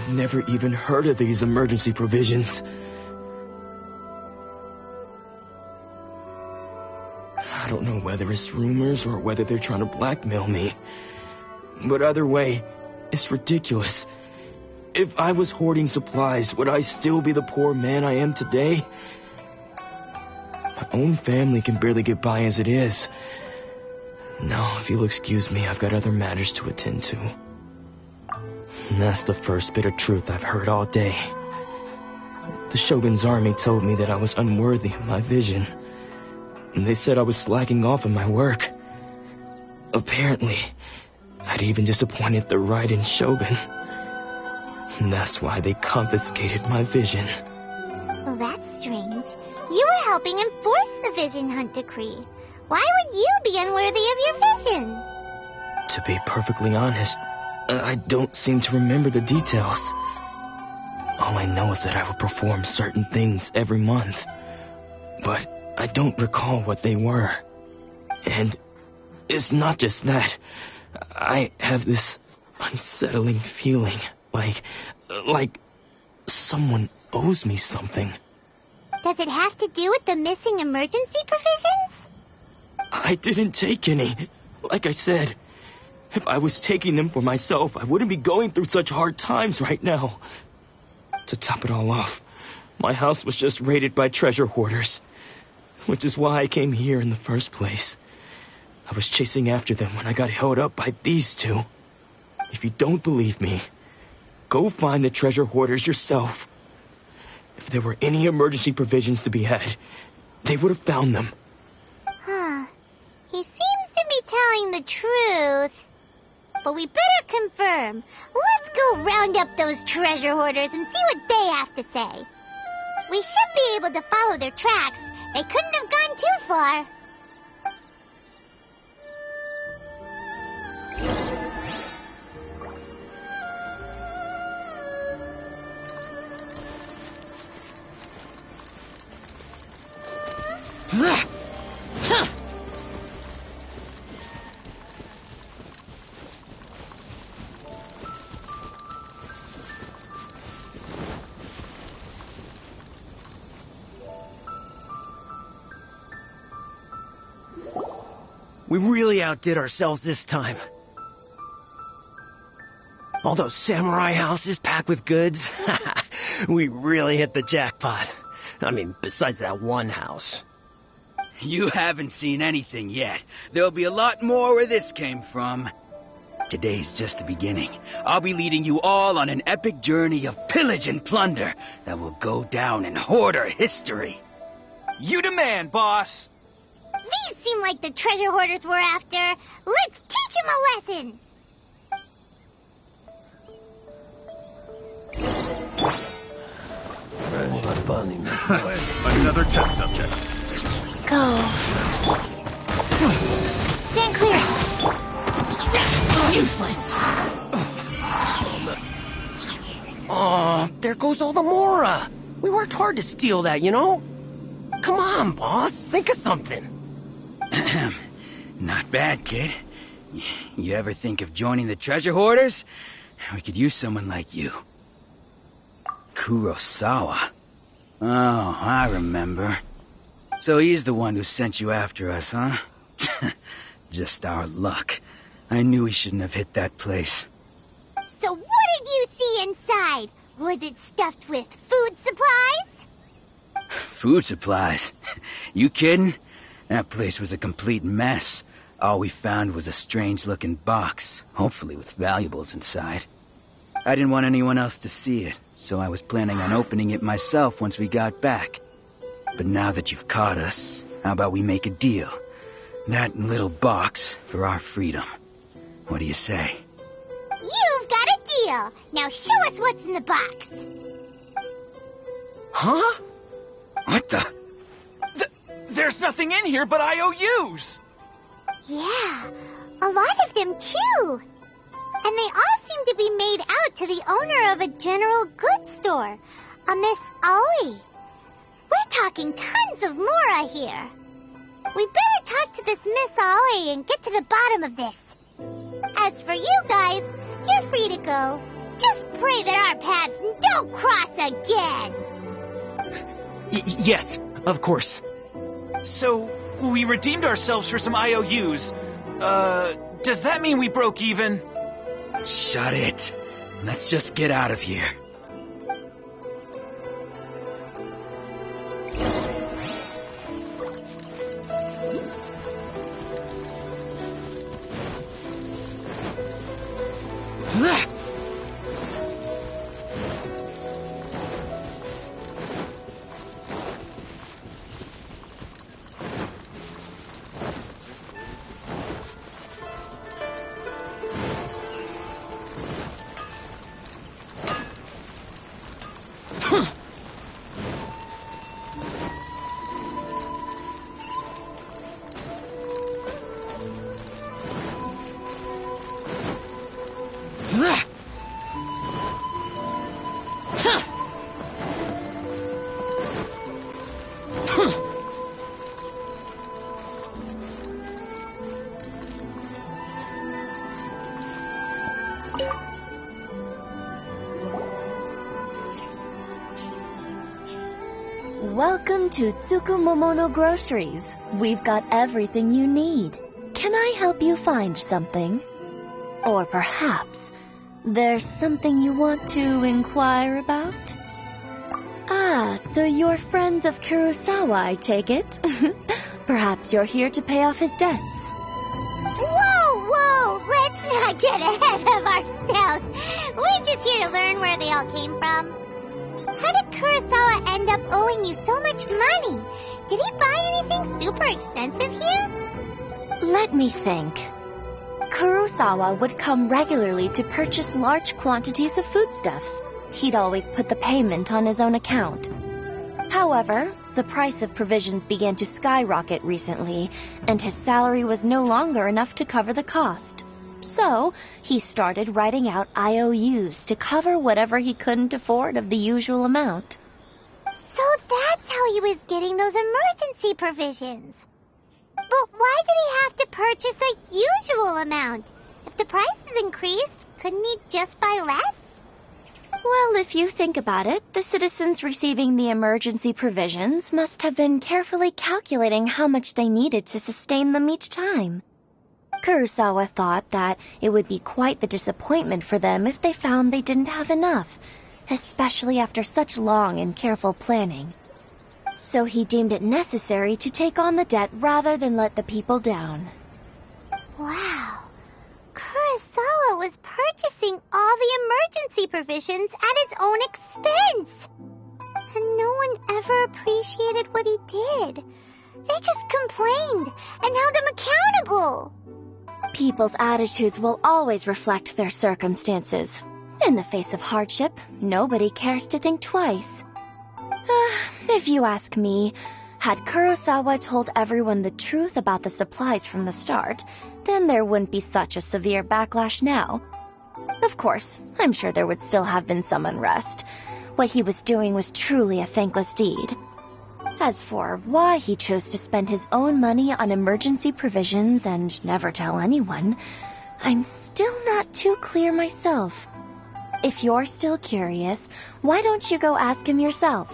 I've never even heard of these emergency provisions. I don't know whether it's rumors or whether they're trying to blackmail me. But either way, it's ridiculous. If I was hoarding supplies, would I still be the poor man I am today? My own family can barely get by as it is. Now, if you'll excuse me, I've got other matters to attend to. And that's the first bit of truth I've heard all day. The Shogun's army told me that I was unworthy of my vision. And they said I was slacking off in my work. Apparently, I'd even disappointed the Raiden Shogun. And that's why they confiscated my vision. Well, that's strange. You were helping enforce the Vision Hunt Decree. Why would you be unworthy of your vision? To be perfectly honest, I don't seem to remember the details. All I know is that I would perform certain things every month. But I don't recall what they were. And it's not just that. I have this unsettling feeling, like someone owes me something. Does it have to do with the missing emergency provisions? I didn't take any. Like I said, if I was taking them for myself, I wouldn't be going through such hard times right now. To top it all off, my house was just raided by treasure hoarders, which is why I came here in the first place. I was chasing after them when I got held up by these two. If you don't believe me, go find the treasure hoarders yourself. If there were any emergency provisions to be had, they would have found them. Huh. He seems to be telling the truth. But we better confirm. Let's go round up those treasure hoarders and see what they have to say. We should be able to follow their tracks. They couldn't have gone too far. We really outdid ourselves this time. All those samurai houses packed with goods. We really hit the jackpot. I mean, besides that one house. You haven't seen anything yet. There'll be a lot more where this came from. Today's just the beginning. I'll be leading you all on an epic journey of pillage and plunder that will go down in hoarder history. You demand, boss! These seem like the treasure hoarders we're after. Let's teach them a lesson. Another test subject. Go. Stand clear. Useless. Oh, there goes all the Mora. We worked hard to steal that, you know? Come on, boss. Think of something. Not bad, kid. You ever think of joining the treasure hoarders? We could use someone like you. Kurosawa. Oh, I remember. So he's the one who sent you after us, huh? Just our luck. I knew we shouldn't have hit that place. So what did you see inside? Was it stuffed with food supplies? Food supplies? You kidding? That place was a complete mess. All we found was a strange-looking box, hopefully with valuables inside. I didn't want anyone else to see it, so I was planning on opening it myself once we got back. But now that you've caught us, how about we make a deal? That little box for our freedom. What do you say? You've got a deal. Now show us what's in the box. Huh? What the? There's nothing in here but IOUs! Yeah, a lot of them too. And they all seem to be made out to the owner of a general goods store, a Miss Aoi. We're talking tons of Mora here. We better talk to this Miss Aoi and get to the bottom of this. As for you guys, you're free to go. Just pray that our paths don't cross again. Yes, of course. So, we redeemed ourselves for some IOUs. Does that mean we broke even? Shut it. Let's just get out of here. Welcome to Tsukumomono Groceries. We've got everything you need. Can I help you find something? Or perhaps there's something you want to inquire about? Ah, so you're friends of Kurosawa, I take it? Perhaps you're here to pay off his debts. Whoa! Let's not get ahead of ourselves. We're just here to learn where they all came from. How did Kurosawa end up owing you so much money? Did he buy anything super expensive here? Let me think. Kurosawa would come regularly to purchase large quantities of foodstuffs. He'd always put the payment on his own account. However, the price of provisions began to skyrocket recently, and his salary was no longer enough to cover the cost. So, he started writing out IOUs to cover whatever he couldn't afford of the usual amount. So that's how he was getting those emergency provisions. But why did he have to purchase a usual amount? If the prices increased, couldn't he just buy less? Well, if you think about it, the citizens receiving the emergency provisions must have been carefully calculating how much they needed to sustain them each time. Kurosawa thought that it would be quite the disappointment for them if they found they didn't have enough, especially after such long and careful planning. So he deemed it necessary to take on the debt rather than let the people down. Wow. Kurosawa was purchasing all the emergency provisions at his own expense. And no one ever appreciated what he did. They just complained and held him accountable. People's attitudes will always reflect their circumstances. In the face of hardship, nobody cares to think twice. If you ask me, had Kurosawa told everyone the truth about the supplies from the start, then there wouldn't be such a severe backlash now. Of course, I'm sure there would still have been some unrest. What he was doing was truly a thankless deed. As for why he chose to spend his own money on emergency provisions and never tell anyone, I'm still not too clear myself. If you're still curious, why don't you go ask him yourself?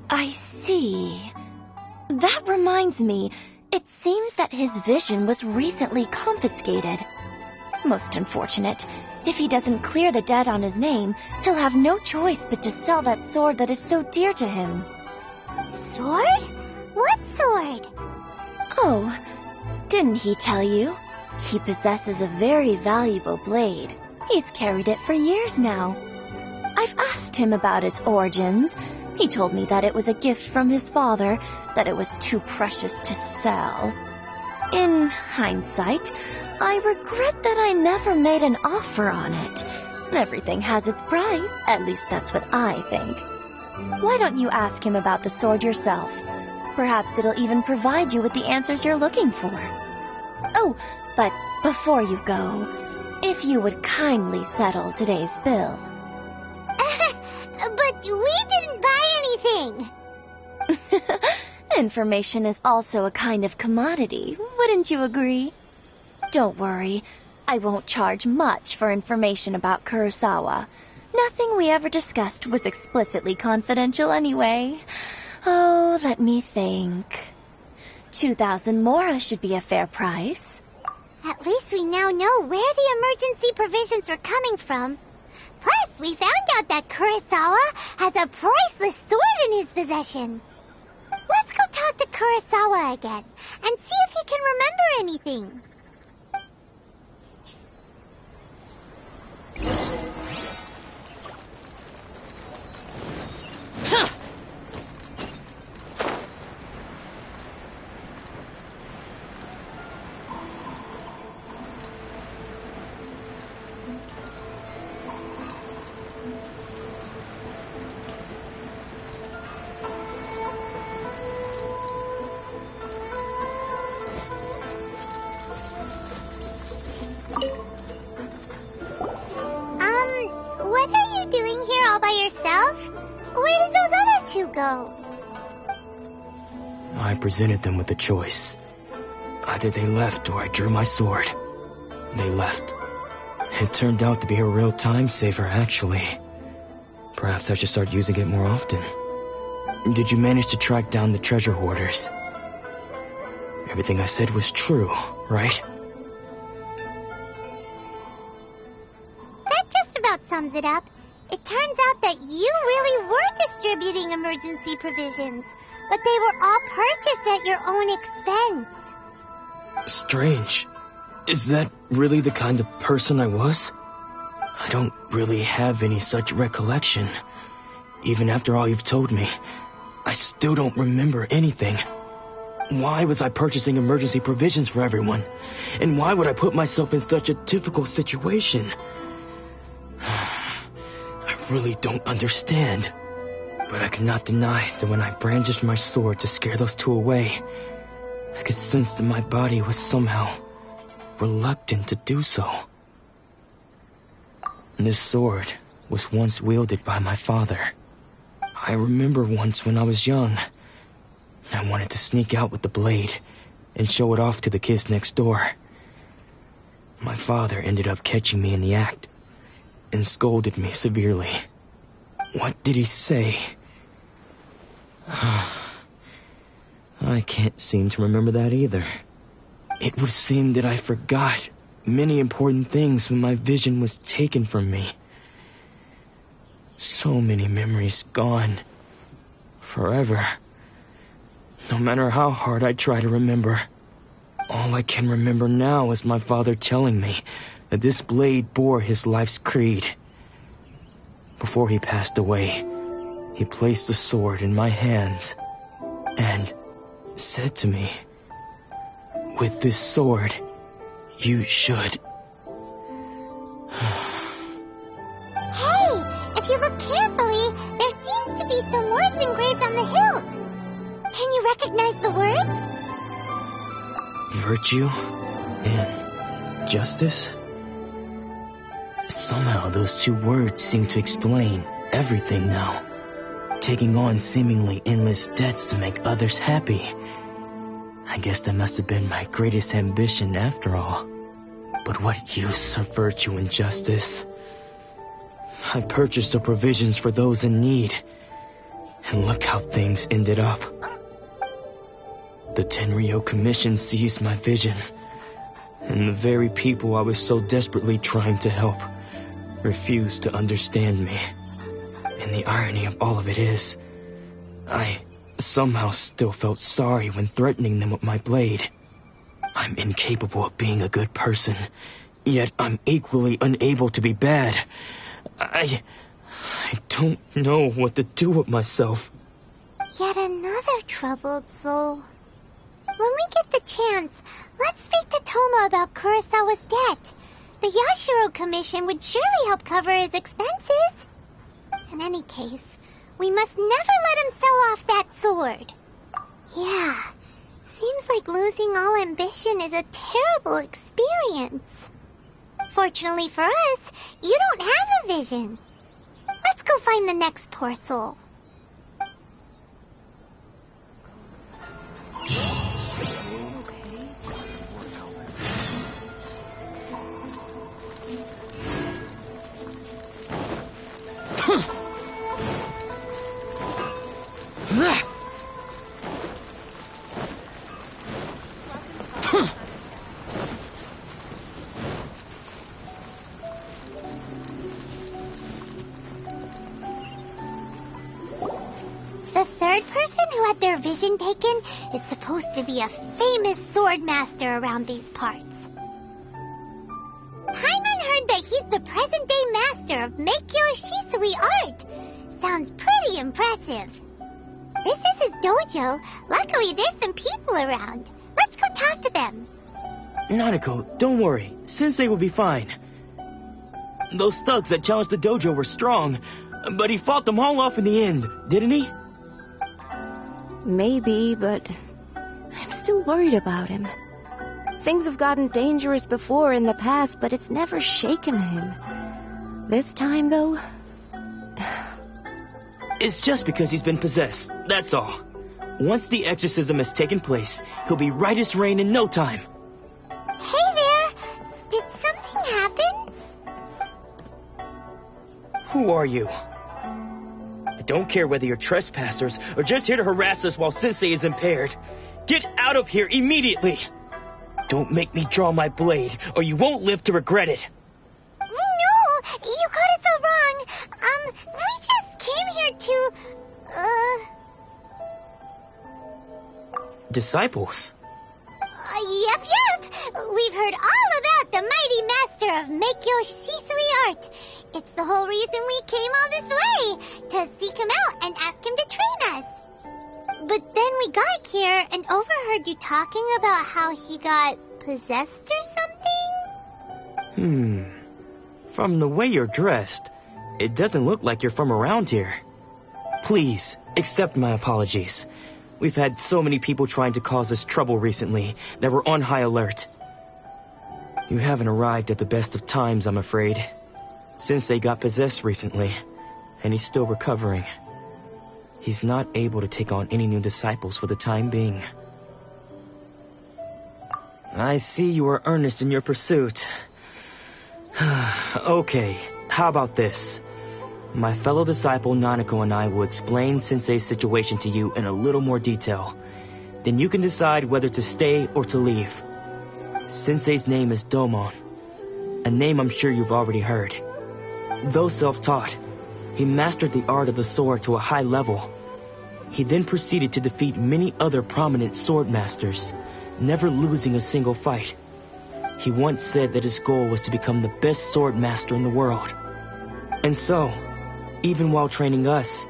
I see. That reminds me, it seems that his vision was recently confiscated. Most unfortunate. If he doesn't clear the debt on his name, he'll have no choice but to sell that sword that is so dear to him. Sword? What sword? Oh, didn't he tell you? He possesses a very valuable blade. He's carried it for years now. I've asked him about its origins. He told me that it was a gift from his father, that it was too precious to sell. In hindsight, I regret that I never made an offer on it. Everything has its price, at least that's what I think. Why don't you ask him about the sword yourself? Perhaps it'll even provide you with the answers you're looking for. Oh, but before you go, if you would kindly settle today's bill. But we didn't buy anything. Information is also a kind of commodity, wouldn't you agree? Don't worry. I won't charge much for information about Kurosawa. Nothing we ever discussed was explicitly confidential anyway. Oh, let me think. 2,000 mora should be a fair price. At least we now know where the emergency provisions are coming from. Plus, we found out that Kurosawa has a priceless sword in his possession. Let's go talk to Kurosawa again and see if he can remember anything. What are you doing here all by yourself? Where did those other two go? I presented them with a choice. Either they left or I drew my sword. They left. It turned out to be a real time saver, actually. Perhaps I should start using it more often. Did you manage to track down the treasure hoarders? Everything I said was true, right? That just about sums it up. It turns out that you really were distributing emergency provisions, but they were all purchased at your own expense. Strange. Is that really the kind of person I was? I don't really have any such recollection. Even after all you've told me, I still don't remember anything. Why was I purchasing emergency provisions for everyone? And why would I put myself in such a difficult situation? I really don't understand. But I cannot deny that when I brandished my sword to scare those two away, I could sense that my body was somehow reluctant to do so. This sword was once wielded by my father. I remember once when I was young, I wanted to sneak out with the blade and show it off to the kids next door. My father ended up catching me in the act and scolded me severely. What did he say? I can't seem to remember that either. It would seem that I forgot many important things when my vision was taken from me. So many memories gone. Forever. No matter how hard I try to remember, all I can remember now is my father telling me that this blade bore his life's creed. Before he passed away, he placed the sword in my hands and said to me, "With this sword, you should..." Hey, if you look carefully, there seems to be some words engraved on the hilt. Can you recognize the words? Virtue and justice? Somehow those two words seem to explain everything now. Taking on seemingly endless debts to make others happy. I guess that must have been my greatest ambition after all. But what use of virtue and justice? I purchased the provisions for those in need. And look how things ended up. The Tenryo Commission seized my vision. And the very people I was so desperately trying to help refused to understand me. And the irony of all of it is, I somehow still felt sorry when threatening them with my blade. I'm incapable of being a good person, yet I'm equally unable to be bad. I don't know what to do with myself. Yet another troubled soul. When we get the chance, let's speak to Toma about Kurosawa's debt. The Yashiro Commission would surely help cover his expenses. In any case, we must never let him sell off that sword. Yeah, seems like losing all ambition is a terrible experience. Fortunately for us, you don't have a vision. Let's go find the next poor soul. their vision taken is supposed to be a famous sword master around these parts. Paimon heard that he's the present-day master of Meikyo Shisui art. Sounds pretty impressive. This is his dojo. Luckily, there's some people around. Let's go talk to them. Nanako, don't worry. Sensei will be fine. Those thugs that challenged the dojo were strong, but he fought them all off in the end, didn't he? Maybe, but I'm still worried about him. Things have gotten dangerous before in the past, but it's never shaken him. This time, though... It's just because he's been possessed, that's all. Once the exorcism has taken place, he'll be right as rain in no time. Hey there! Did something happen? Who are you? I don't care whether you're trespassers or just here to harass us while Sensei is impaired. Get out of here immediately! Don't make me draw my blade, or you won't live to regret it. No! You got it so wrong. We just came here to... Disciples? Yep. We've heard all about the mighty master of Meikyo Shisui art. It's the whole reason we came all this way, to seek him out and ask him to train us. But then we got here and overheard you talking about how he got possessed or something? From the way you're dressed, it doesn't look like you're from around here. Please, accept my apologies. We've had so many people trying to cause us trouble recently that we're on high alert. You haven't arrived at the best of times, I'm afraid. Sensei got possessed recently, and he's still recovering. He's not able to take on any new disciples for the time being. I see you are earnest in your pursuit. Okay, how about this? My fellow disciple Nanako and I will explain Sensei's situation to you in a little more detail. Then you can decide whether to stay or to leave. Sensei's name is Domon, a name I'm sure you've already heard. Though self-taught, he mastered the art of the sword to a high level. He then proceeded to defeat many other prominent sword masters, never losing a single fight. He once said that his goal was to become the best sword master in the world. And so, even while training us,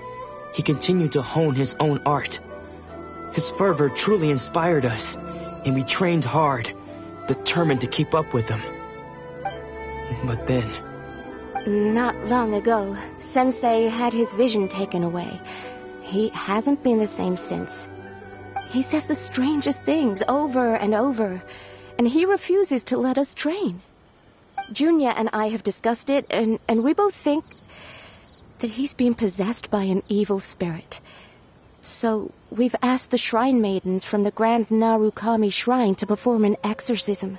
he continued to hone his own art. His fervor truly inspired us, and we trained hard, determined to keep up with him. But then... Not long ago, Sensei had his vision taken away. He hasn't been the same since. He says the strangest things over and over, and he refuses to let us train. Junya and I have discussed it, and we both think that he's been possessed by an evil spirit. So we've asked the shrine maidens from the Grand Narukami Shrine to perform an exorcism.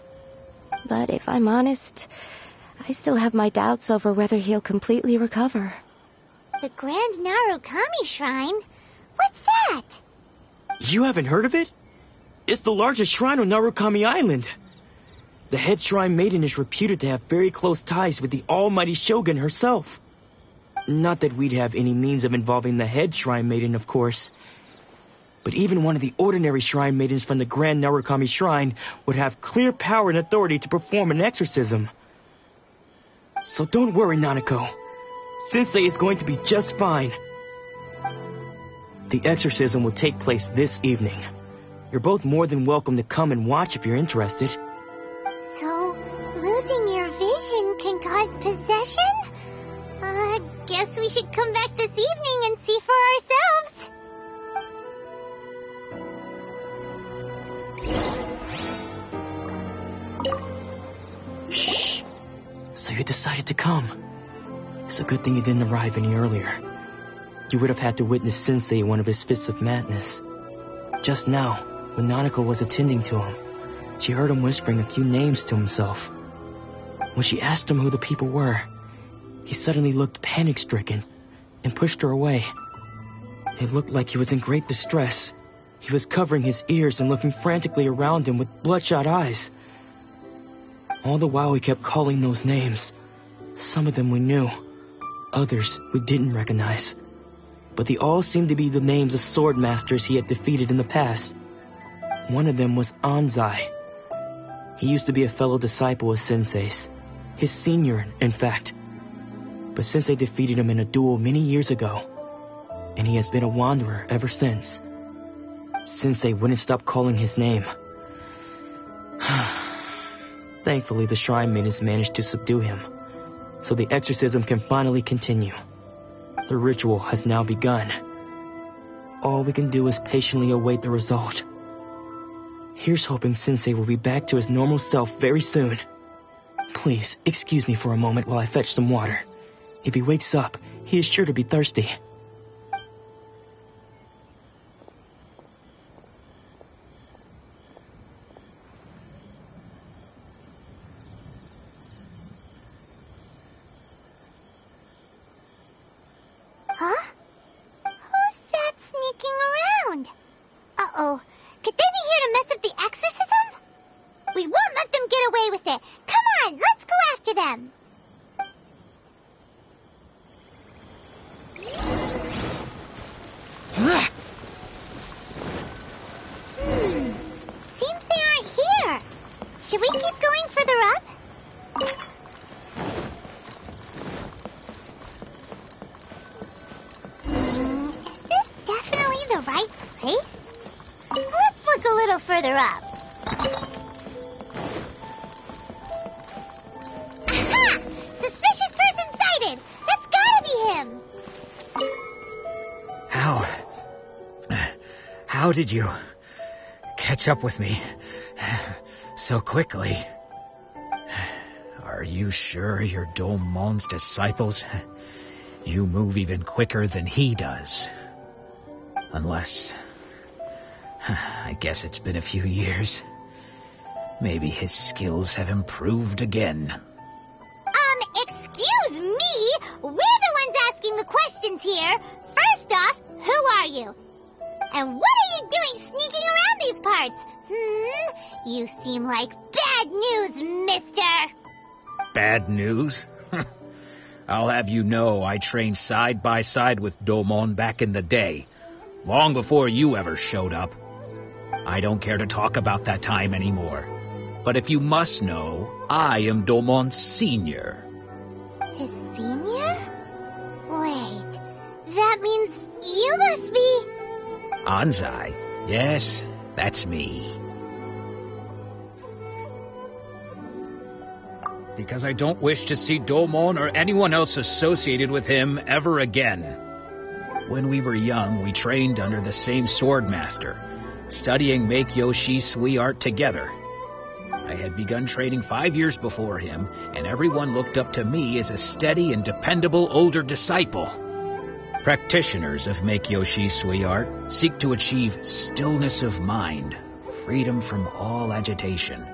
But if I'm honest, I still have my doubts over whether he'll completely recover. The Grand Narukami Shrine? What's that? You haven't heard of it? It's the largest shrine on Narukami Island. The head shrine maiden is reputed to have very close ties with the almighty Shogun herself. Not that we'd have any means of involving the head shrine maiden, of course. But even one of the ordinary shrine maidens from the Grand Narukami Shrine would have clear power and authority to perform an exorcism. So don't worry, Nanako. Sensei is going to be just fine. The exorcism will take place this evening. You're both more than welcome to come and watch if you're interested. So, losing your vision can cause possession? Guess we should come back this evening and see for ourselves. Shh. So you decided to come. It's a good thing you didn't arrive any earlier. You would have had to witness Sensei in one of his fits of madness. Just now, when Nanako was attending to him, she heard him whispering a few names to himself. When she asked him who the people were, he suddenly looked panic-stricken and pushed her away. It looked like he was in great distress. He was covering his ears and looking frantically around him with bloodshot eyes. All the while he kept calling those names. Some of them we knew, others we didn't recognize. but they all seemed to be the names of sword masters he had defeated in the past. One of them was Anzai. He used to be a fellow disciple of Sensei's, his senior, in fact. But Sensei defeated him in a duel many years ago, and he has been a wanderer ever since. Sensei wouldn't stop calling his name. Thankfully, the shrine maidens managed to subdue him, so the exorcism can finally continue. The ritual has now begun. All we can do is patiently await the result. Here's hoping Sensei will be back to his normal self very soon. Please, excuse me for a moment while I fetch some water. If he wakes up, he is sure to be thirsty. Huh? Who's that sneaking around? Uh-oh. Could they be here to mess up the exorcism? We won't let them get away with it. Come on, let's go after them. Seems they aren't here. Should we keep going further up? Is this definitely the right place? Let's look a little further up. Aha! Suspicious person sighted! That's gotta be him! How did you catch up with me so quickly? Are you sure you're Domon's disciples? You move even quicker than he does. Unless... I guess it's been a few years. Maybe his skills have improved again. Excuse me? We're the ones asking the questions here. First off, who are you? And what are you doing sneaking around these parts? You seem like bad news, mister. Bad news? I'll have you know I trained side by side with Domon back in the day, long before you ever showed up. I don't care to talk about that time anymore. But if you must know, I am Domon's senior. His senior? Wait, that means you must be... Anzai? Yes, that's me. Because I don't wish to see Domon or anyone else associated with him ever again. When we were young, we trained under the same sword master, studying Make-Yoshi Sui art together. I had begun training 5 years before him, and everyone looked up to me as a steady and dependable older disciple. Practitioners of Make-Yoshi Sui art seek to achieve stillness of mind, freedom from all agitation.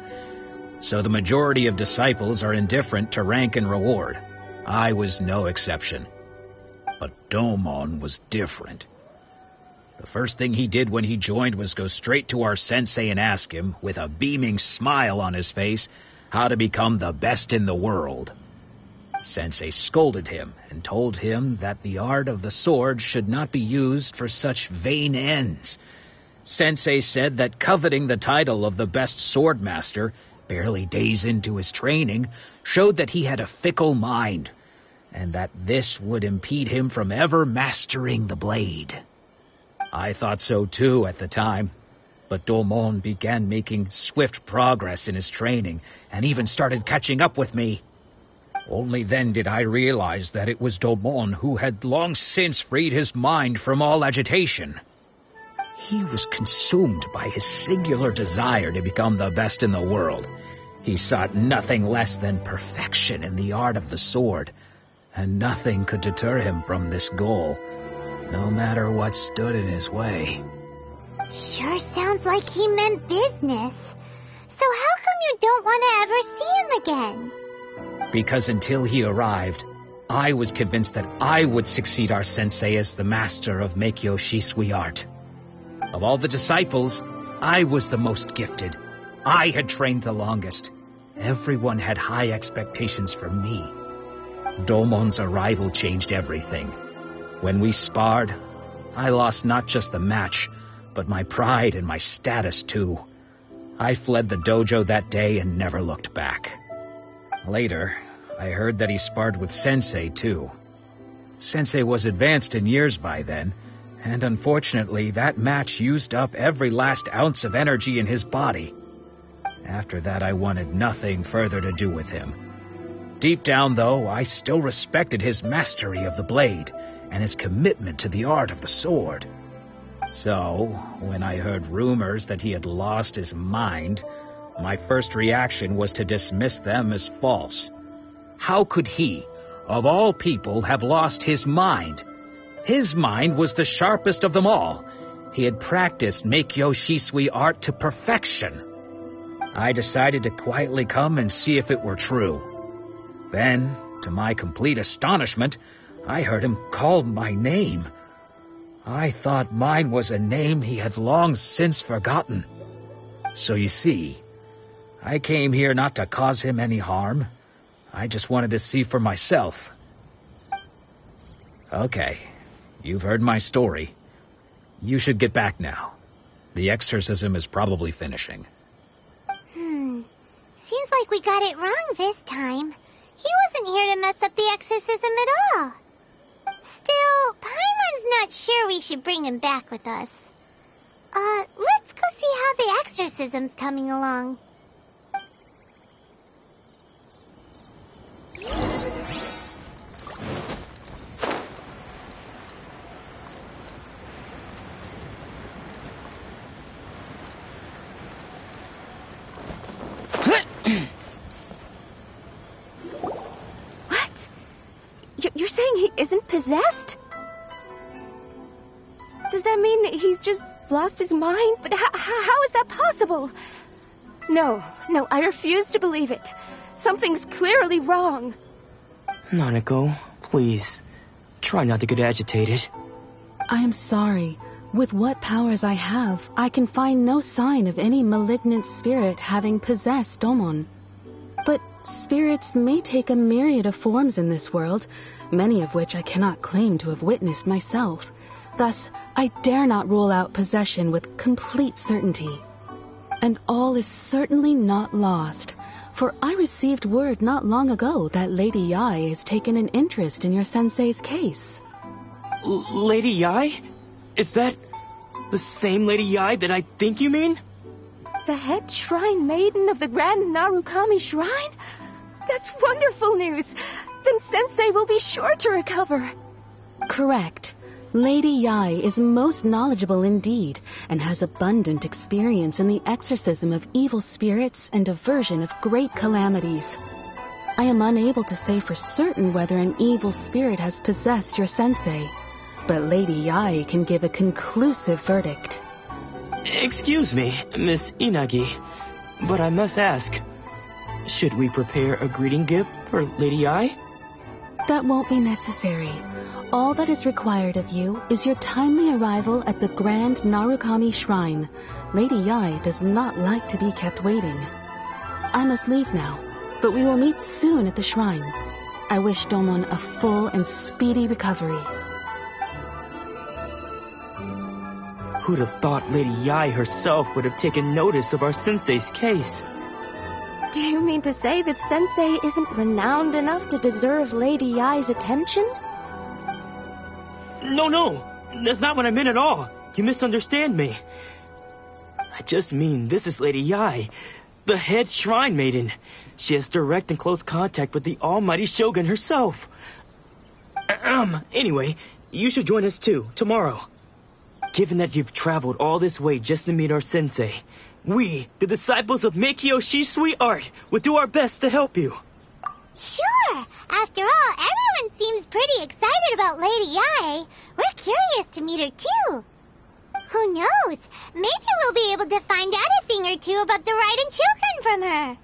So the majority of disciples are indifferent to rank and reward. I was no exception. But Domon was different. The first thing he did when he joined was go straight to our sensei and ask him, with a beaming smile on his face, how to become the best in the world. Sensei scolded him and told him that the art of the sword should not be used for such vain ends. Sensei said that coveting the title of the best sword master, barely days into his training, showed that he had a fickle mind, and that this would impede him from ever mastering the blade. I thought so too at the time, but Domon began making swift progress in his training, and even started catching up with me. Only then did I realize that it was Domon who had long since freed his mind from all agitation. He was consumed by his singular desire to become the best in the world. He sought nothing less than perfection in the art of the sword, and nothing could deter him from this goal, no matter what stood in his way. Sure sounds like he meant business. So how come you don't want to ever see him again? Because until he arrived, I was convinced that I would succeed our sensei as the master of Make-Yoshi Sui art. Of all the disciples, I was the most gifted. I had trained the longest. Everyone had high expectations from me. Domon's arrival changed everything. When we sparred, I lost not just the match, but my pride and my status too. I fled the dojo that day and never looked back. Later, I heard that he sparred with Sensei too. Sensei was advanced in years by then, and unfortunately that match used up every last ounce of energy in his body. After that, I wanted nothing further to do with him. Deep down, though, I still respected his mastery of the blade and his commitment to the art of the sword. So, when I heard rumors that he had lost his mind, my first reaction was to dismiss them as false. How could he, of all people, have lost his mind? His mind was the sharpest of them all. He had practiced Meikyo Shisui art to perfection. I decided to quietly come and see if it were true. Then, to my complete astonishment, I heard him call my name. I thought mine was a name he had long since forgotten. So you see, I came here not to cause him any harm. I just wanted to see for myself. Okay, you've heard my story. You should get back now. The exorcism is probably finishing. Seems like we got it wrong this time. He wasn't here to mess up the exorcism at all. Still, Paimon's not sure we should bring him back with us. Let's go see how the exorcism's coming along. You're saying he isn't possessed? Does that mean he's just lost his mind? But how is that possible? No, I refuse to believe it. Something's clearly wrong. Nanako, please, try not to get agitated. I am sorry. With what powers I have, I can find no sign of any malignant spirit having possessed Domon. But spirits may take a myriad of forms in this world, many of which I cannot claim to have witnessed myself. Thus, I dare not rule out possession with complete certainty. And all is certainly not lost, for I received word not long ago that Lady Yai has taken an interest in your sensei's case. Lady Yai? Is that the same Lady Yai that I think you mean? The head shrine maiden of the Grand Narukami Shrine? That's wonderful news. Then Sensei will be sure to recover. Correct. Lady Yai is most knowledgeable indeed, and has abundant experience in the exorcism of evil spirits and aversion of great calamities. I am unable to say for certain whether an evil spirit has possessed your sensei, but Lady Yai can give a conclusive verdict. Excuse me, Miss Inagi, but I must ask, should we prepare a greeting gift for Lady Yai? That won't be necessary. All that is required of you is your timely arrival at the Grand Narukami Shrine. Lady Yai does not like to be kept waiting. I must leave now, but we will meet soon at the shrine. I wish Domon a full and speedy recovery. Who'd have thought Lady Yai herself would have taken notice of our sensei's case? Do you mean to say that Sensei isn't renowned enough to deserve Lady Yai's attention? No, that's not what I meant at all. You misunderstand me. I just mean this is Lady Yai, the head shrine maiden. She has direct and close contact with the almighty Shogun herself. Anyway, you should join us too, tomorrow. Given that you've traveled all this way just to meet our sensei, we, the disciples of Meikyo Shisui art, will do our best to help you. Sure. After all, everyone seems pretty excited about Lady Yai. We're curious to meet her too. Who knows? Maybe we'll be able to find out a thing or two about the Raiden children from her.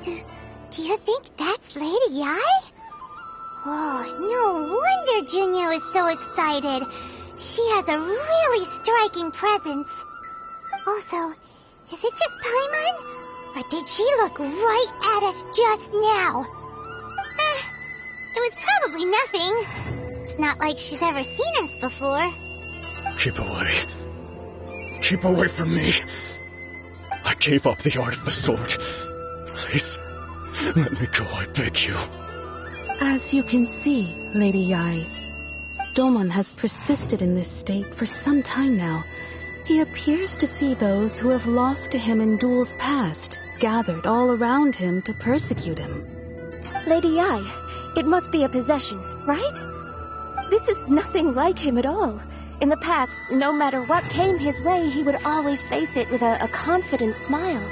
Do you think that's Lady Yai? Oh, no wonder Junior is so excited. She has a really striking presence. Also, is it just Paimon? Or did she look right at us just now? It was probably nothing. It's not like she's ever seen us before. Keep away. Keep away from me. I gave up the art of the sword. Please, let me go, I beg you. As you can see, Lady Yai, Domon has persisted in this state for some time now. He appears to see those who have lost to him in duels past, gathered all around him to persecute him. Lady Yai, it must be a possession, right? This is nothing like him at all. In the past, no matter what came his way, he would always face it with a confident smile.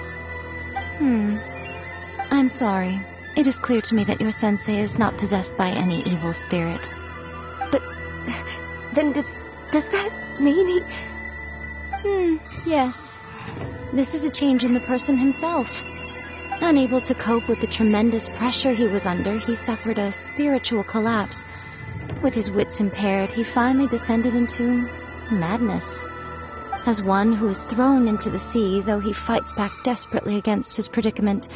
I'm sorry. It is clear to me that your sensei is not possessed by any evil spirit. But then does that mean he... Yes. This is a change in the person himself. Unable to cope with the tremendous pressure he was under, he suffered a spiritual collapse. With his wits impaired, he finally descended into madness. As one who is thrown into the sea, though he fights back desperately against his predicament,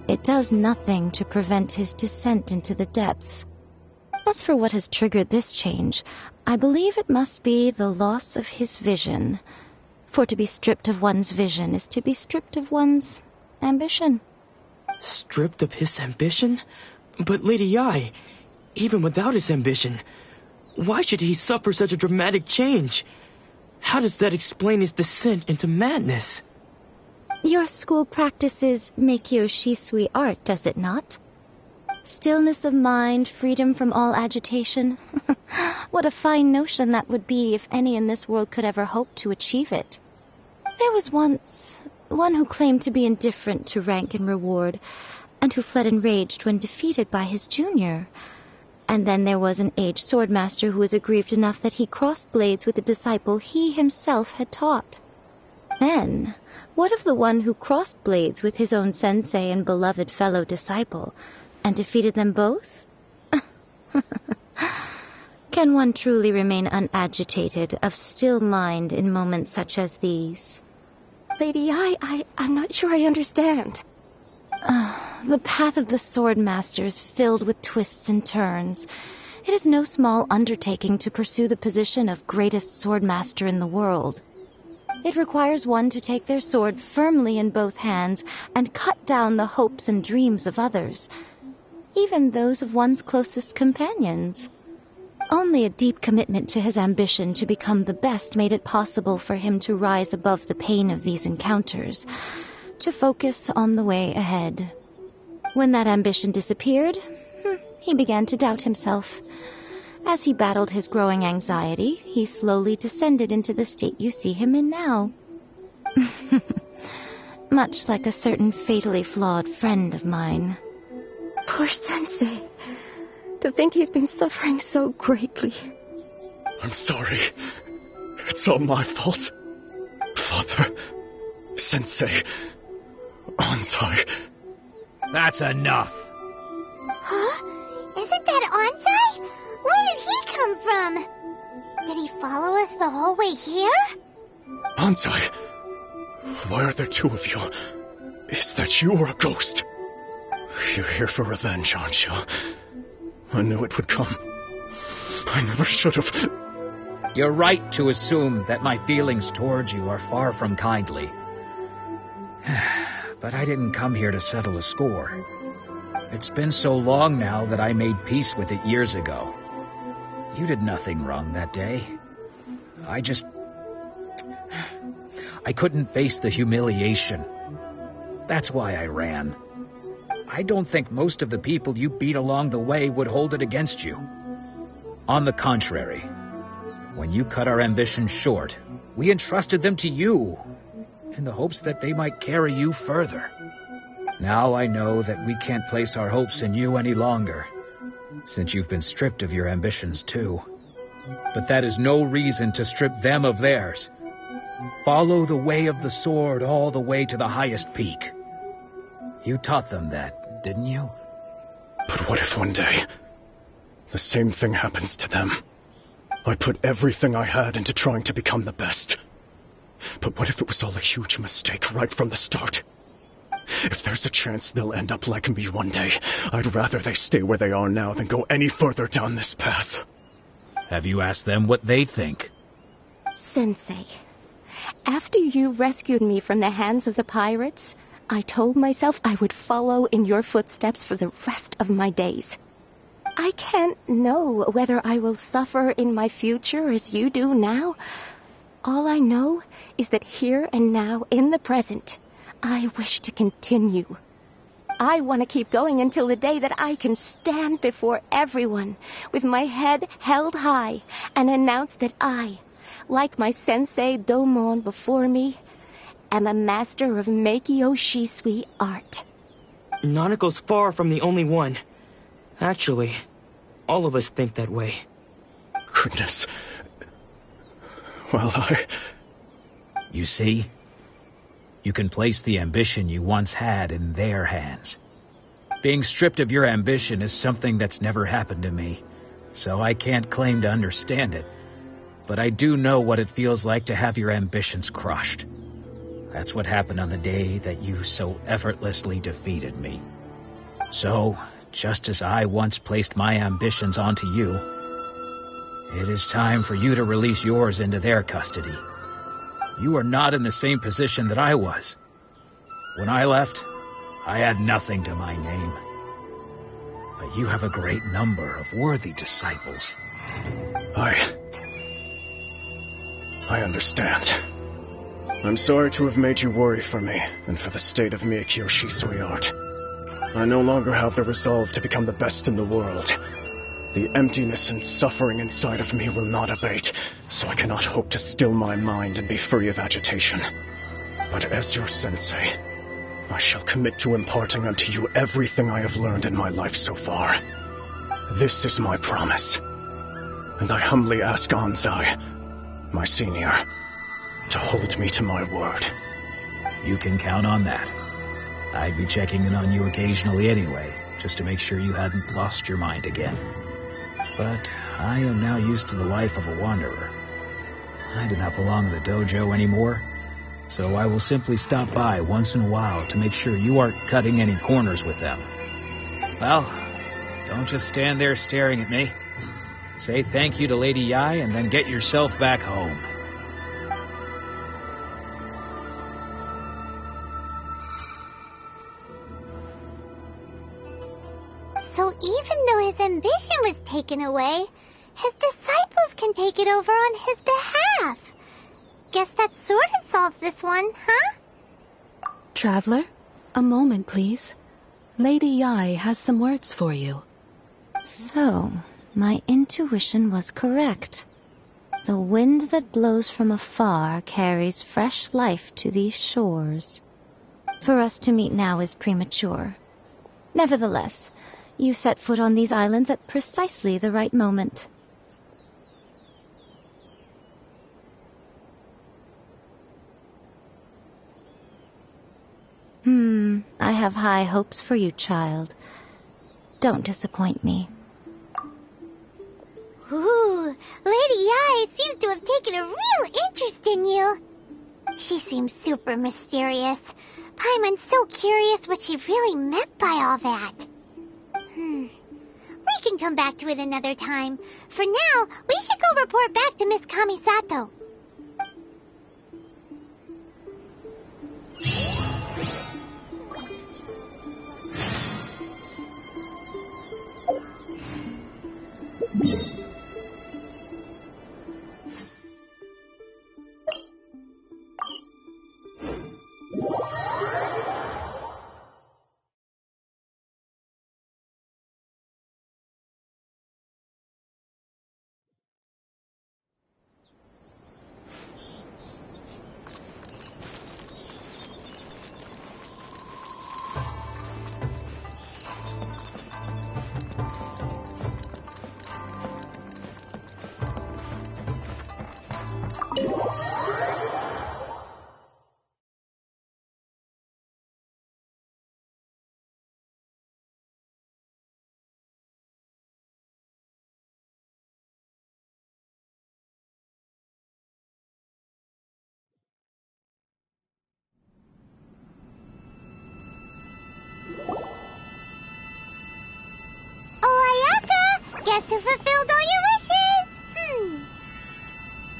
it does nothing to prevent his descent into the depths. As for what has triggered this change, I believe it must be the loss of his vision. For to be stripped of one's vision is to be stripped of one's ambition. Stripped of his ambition? But Lady Yai, even without his ambition, why should he suffer such a dramatic change? How does that explain his descent into madness? Your school practices Meikyo Shisui art, does it not? Stillness of mind, freedom from all agitation. What a fine notion that would be if any in this world could ever hope to achieve it. There was once one who claimed to be indifferent to rank and reward, and who fled enraged when defeated by his junior. And then there was an aged swordmaster who was aggrieved enough that he crossed blades with a disciple he himself had taught. Then, what of the one who crossed blades with his own sensei and beloved fellow disciple, and defeated them both? Can one truly remain unagitated, of still mind in moments such as these? Lady Yai, I'm not sure I understand. The path of the swordmaster is filled with twists and turns. It is no small undertaking to pursue the position of greatest swordmaster in the world. It requires one to take their sword firmly in both hands and cut down the hopes and dreams of others, even those of one's closest companions. Only a deep commitment to his ambition to become the best made it possible for him to rise above the pain of these encounters, to focus on the way ahead. When that ambition disappeared, he began to doubt himself. As he battled his growing anxiety, he slowly descended into the state you see him in now. Much like a certain fatally flawed friend of mine. Poor Sensei. To think he's been suffering so greatly. I'm sorry. It's all my fault. Father, Sensei, Ansai. That's enough. Huh? Isn't that Ansai? Where did he come from? Did he follow us the whole way here? Ansai, why are there two of you? Is that you or a ghost? You're here for revenge, aren't you? I knew it would come. I never should have. You're right to assume that my feelings towards you are far from kindly. But I didn't come here to settle a score. It's been so long now that I made peace with it years ago. You did nothing wrong that day. I couldn't face the humiliation. That's why I ran. I don't think most of the people you beat along the way would hold it against you. On the contrary, when you cut our ambitions short, we entrusted them to you, in the hopes that they might carry you further. Now I know that we can't place our hopes in you any longer, since you've been stripped of your ambitions too. But that is no reason to strip them of theirs. Follow the way of the sword all the way to the highest peak. You taught them that, didn't you? But what if one day, the same thing happens to them? I put everything I had into trying to become the best. But what if it was all a huge mistake right from the start? If there's a chance they'll end up like me one day, I'd rather they stay where they are now than go any further down this path. Have you asked them what they think? Sensei, after you rescued me from the hands of the pirates, I told myself I would follow in your footsteps for the rest of my days. I can't know whether I will suffer in my future as you do now. All I know is that here and now, in the present, I wish to continue. I want to keep going until the day that I can stand before everyone with my head held high and announce that I, like my sensei Domon before me, am a master of Meikyo Shisui art. Nanako's far from the only one. Actually, all of us think that way. Goodness. Well, You see? You can place the ambition you once had in their hands. Being stripped of your ambition is something that's never happened to me, so I can't claim to understand it. But I do know what it feels like to have your ambitions crushed. That's what happened on the day that you so effortlessly defeated me. So, just as I once placed my ambitions onto you, it is time for you to release yours into their custody. You are not in the same position that I was. When I left, I had nothing to my name. But you have a great number of worthy disciples. I understand. I'm sorry to have made you worry for me, and for the state of Meikyo Shisui art. I no longer have the resolve to become the best in the world. The emptiness and suffering inside of me will not abate, so I cannot hope to still my mind and be free of agitation. But as your sensei, I shall commit to imparting unto you everything I have learned in my life so far. This is my promise. And I humbly ask Anzai, my senior, to hold me to my word. You can count on that. I'd be checking in on you occasionally anyway, just to make sure you hadn't lost your mind again. But I am now used to the life of a wanderer. I do not belong in the dojo anymore, so I will simply stop by once in a while to make sure you aren't cutting any corners with them. Well, don't just stand there staring at me. Say thank you to Lady Yai and then get yourself back home. So even though his ambition was taken away, his disciples can take it over on his behalf. Guess that sort of solves this one, huh? Traveler, a moment, please. Lady Yai has some words for you. So, my intuition was correct. The wind that blows from afar carries fresh life to these shores. For us to meet now is premature. Nevertheless, you set foot on these islands at precisely the right moment. I have high hopes for you, child. Don't disappoint me. Ooh, Lady Yai seems to have taken a real interest in you. She seems super mysterious. Paimon's so curious what she really meant by all that. We can come back to it another time. For now, we should go report back to Miss Kamisato. Guess who fulfilled all your wishes?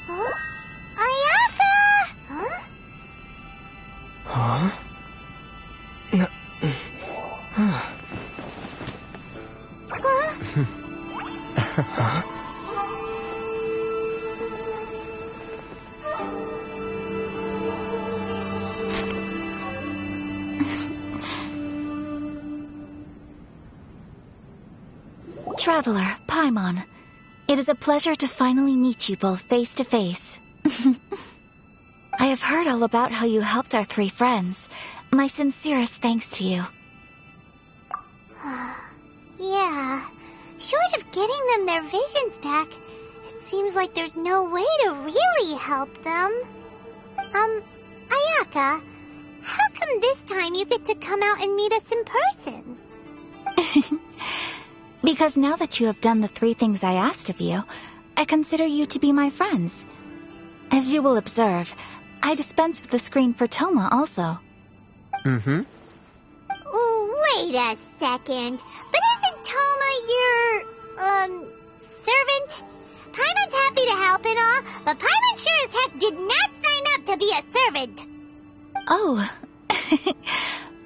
Huh? Ayaka! Huh? Huh? Huh? Huh? Traveler, Paimon, it is a pleasure to finally meet you both face to face. I have heard all about how you helped our 3 friends. My sincerest thanks to you. Yeah. Short of getting them their visions back, it seems like there's no way to really help them. Ayaka, how come this time you get to come out and meet us in person? Because now that you have done the 3 things I asked of you, I consider you to be my friends. As you will observe, I dispense with the screen for Toma also. Wait a second. But isn't Toma your, servant? Paimon's happy to help and all, but Paimon sure as heck did not sign up to be a servant. Oh.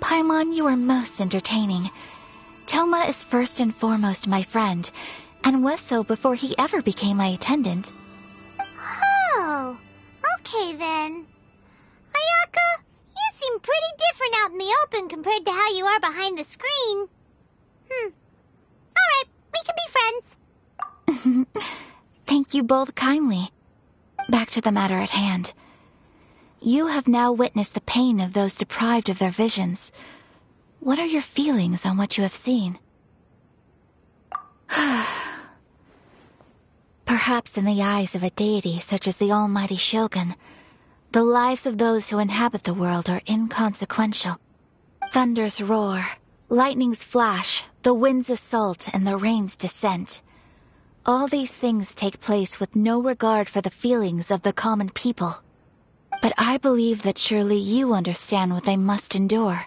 Paimon, you are most entertaining. Toma is first and foremost my friend, and was so before he ever became my attendant. Oh, okay then. Ayaka, you seem pretty different out in the open compared to how you are behind the screen. Alright, we can be friends. Thank you both kindly. Back to the matter at hand. You have now witnessed the pain of those deprived of their visions. What are your feelings on what you have seen? Perhaps in the eyes of a deity such as the almighty Shogun, the lives of those who inhabit the world are inconsequential. Thunders roar, lightnings flash, the winds assault, and the rains descent. All these things take place with no regard for the feelings of the common people. But I believe that surely you understand what they must endure.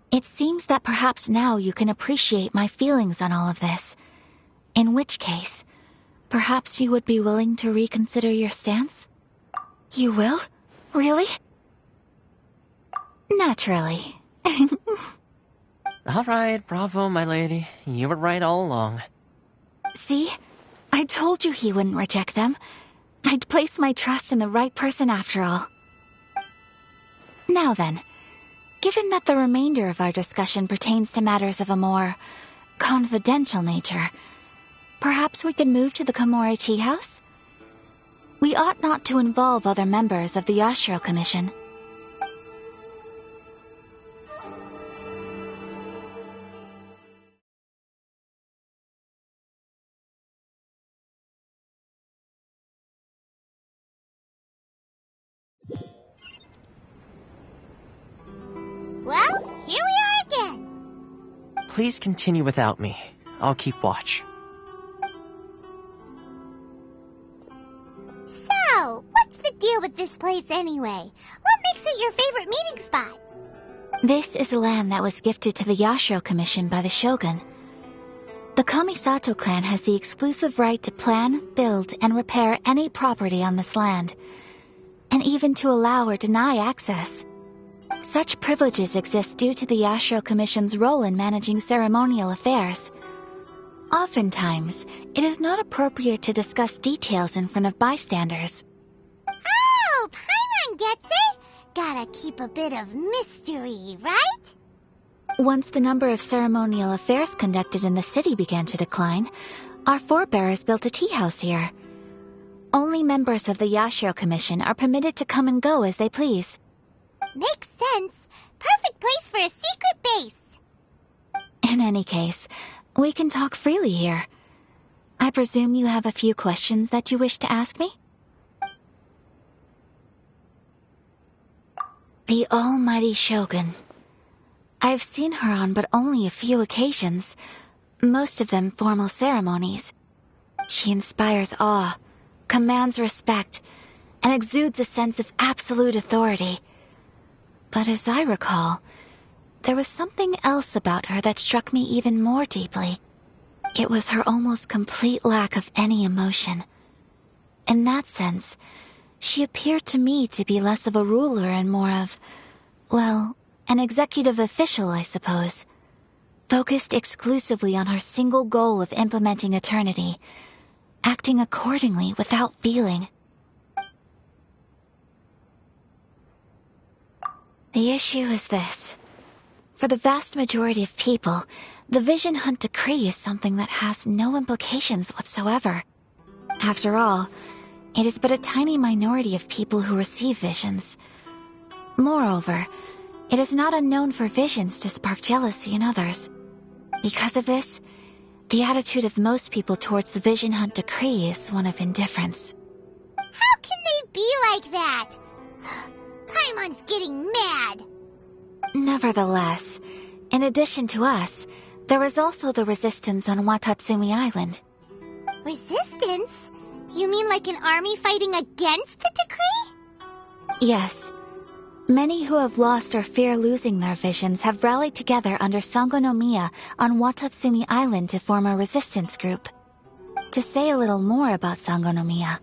It seems that perhaps now you can appreciate my feelings on all of this. In which case, perhaps you would be willing to reconsider your stance? You will? Really? Naturally. All right, bravo, my lady. You were right all along. See? I told you he wouldn't reject them. I'd placed my trust in the right person after all. Now then, given that the remainder of our discussion pertains to matters of a more confidential nature, perhaps we could move to the Komori Tea House? We ought not to involve other members of the Yashiro Commission. Well, here we are again. Please continue without me. I'll keep watch. So, what's the deal with this place anyway? What makes it your favorite meeting spot? This is land that was gifted to the Yashiro Commission by the Shogun. The Kamisato clan has the exclusive right to plan, build, and repair any property on this land, and even to allow or deny access. Such privileges exist due to the Yashiro Commission's role in managing ceremonial affairs. Oftentimes, it is not appropriate to discuss details in front of bystanders. Oh, Paimon gets it. Gotta keep a bit of mystery, right? Once the number of ceremonial affairs conducted in the city began to decline, our forebears built a tea house here. Only members of the Yashiro Commission are permitted to come and go as they please. Makes sense. Perfect place for a secret base. In any case, we can talk freely here. I presume you have a few questions that you wish to ask me? The almighty Shogun. I've seen her on but only a few occasions, most of them formal ceremonies. She inspires awe, commands respect, and exudes a sense of absolute authority. But as I recall, there was something else about her that struck me even more deeply. It was her almost complete lack of any emotion. In that sense, she appeared to me to be less of a ruler and more of, well, an executive official, I suppose, focused exclusively on her single goal of implementing eternity, acting accordingly without feeling. The issue is this. For the vast majority of people, the Vision Hunt Decree is something that has no implications whatsoever. After all, it is but a tiny minority of people who receive visions. Moreover, it is not unknown for visions to spark jealousy in others. Because of this, the attitude of most people towards the Vision Hunt Decree is one of indifference. How can they be like that? Paimon's getting mad. Nevertheless, in addition to us, there is also the resistance on Watatsumi Island. Resistance? You mean like an army fighting against the decree? Yes. Many who have lost or fear losing their visions have rallied together under Sangonomiya on Watatsumi Island to form a resistance group. To say a little more about Sangonomiya,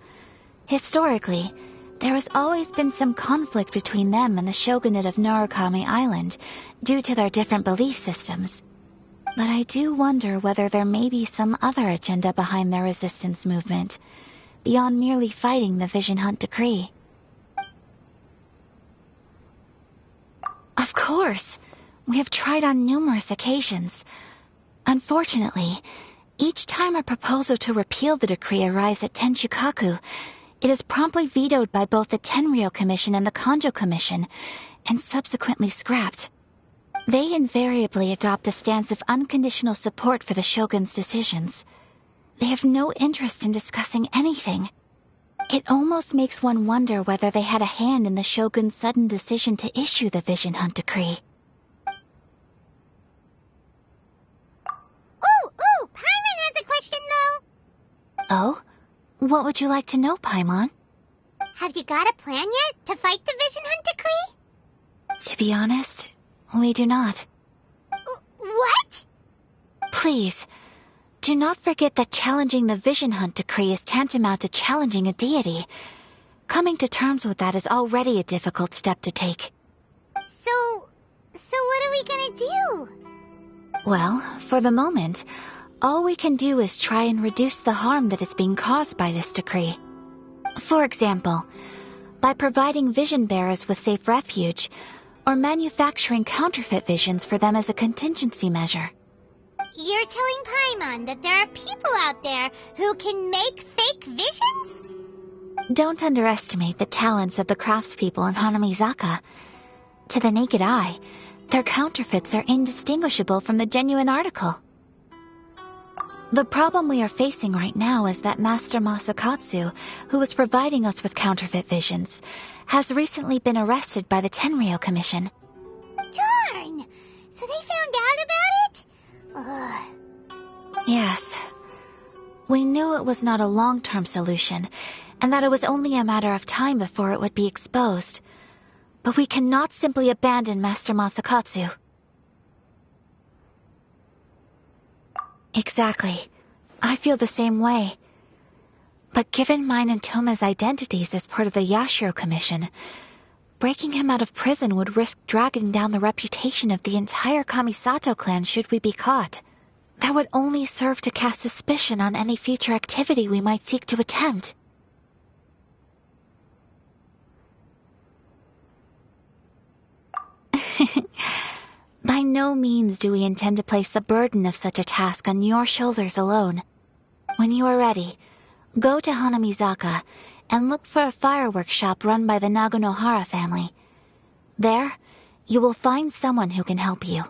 historically, there has always been some conflict between them and the shogunate of Narukami Island due to their different belief systems. But I do wonder whether there may be some other agenda behind their resistance movement, beyond merely fighting the Vision Hunt Decree. Of course, we have tried on numerous occasions. Unfortunately, each time a proposal to repeal the decree arrives at Tenshukaku, it is promptly vetoed by both the Tenryou Commission and the Kanjo Commission, and subsequently scrapped. They invariably adopt a stance of unconditional support for the shogun's decisions. They have no interest in discussing anything. It almost makes one wonder whether they had a hand in the shogun's sudden decision to issue the Vision Hunt Decree. Ooh, Paimon has a question though. Oh? What would you like to know, Paimon? Have you got a plan yet to fight the Vision Hunt Decree? To be honest, we do not. What? Please, do not forget that challenging the Vision Hunt Decree is tantamount to challenging a deity. Coming to terms with that is already a difficult step to take. So what are we gonna do? Well, for the moment, all we can do is try and reduce the harm that is being caused by this decree. For example, by providing vision bearers with safe refuge, or manufacturing counterfeit visions for them as a contingency measure. You're telling Paimon that there are people out there who can make fake visions? Don't underestimate the talents of the craftspeople in Hanamizaka. To the naked eye, their counterfeits are indistinguishable from the genuine article. The problem we are facing right now is that Master Masakatsu, who was providing us with counterfeit visions, has recently been arrested by the Tenryou Commission. Darn! So they found out about it? Ugh. Yes. We knew it was not a long-term solution, and that it was only a matter of time before it would be exposed. But we cannot simply abandon Master Masakatsu. Exactly. I feel the same way. But given mine and Toma's identities as part of the Yashiro Commission, breaking him out of prison would risk dragging down the reputation of the entire Kamisato clan should we be caught. That would only serve to cast suspicion on any future activity we might seek to attempt. By no means do we intend to place the burden of such a task on your shoulders alone. When you are ready, go to Hanamizaka and look for a fireworks shop run by the Naganohara family. There, you will find someone who can help you.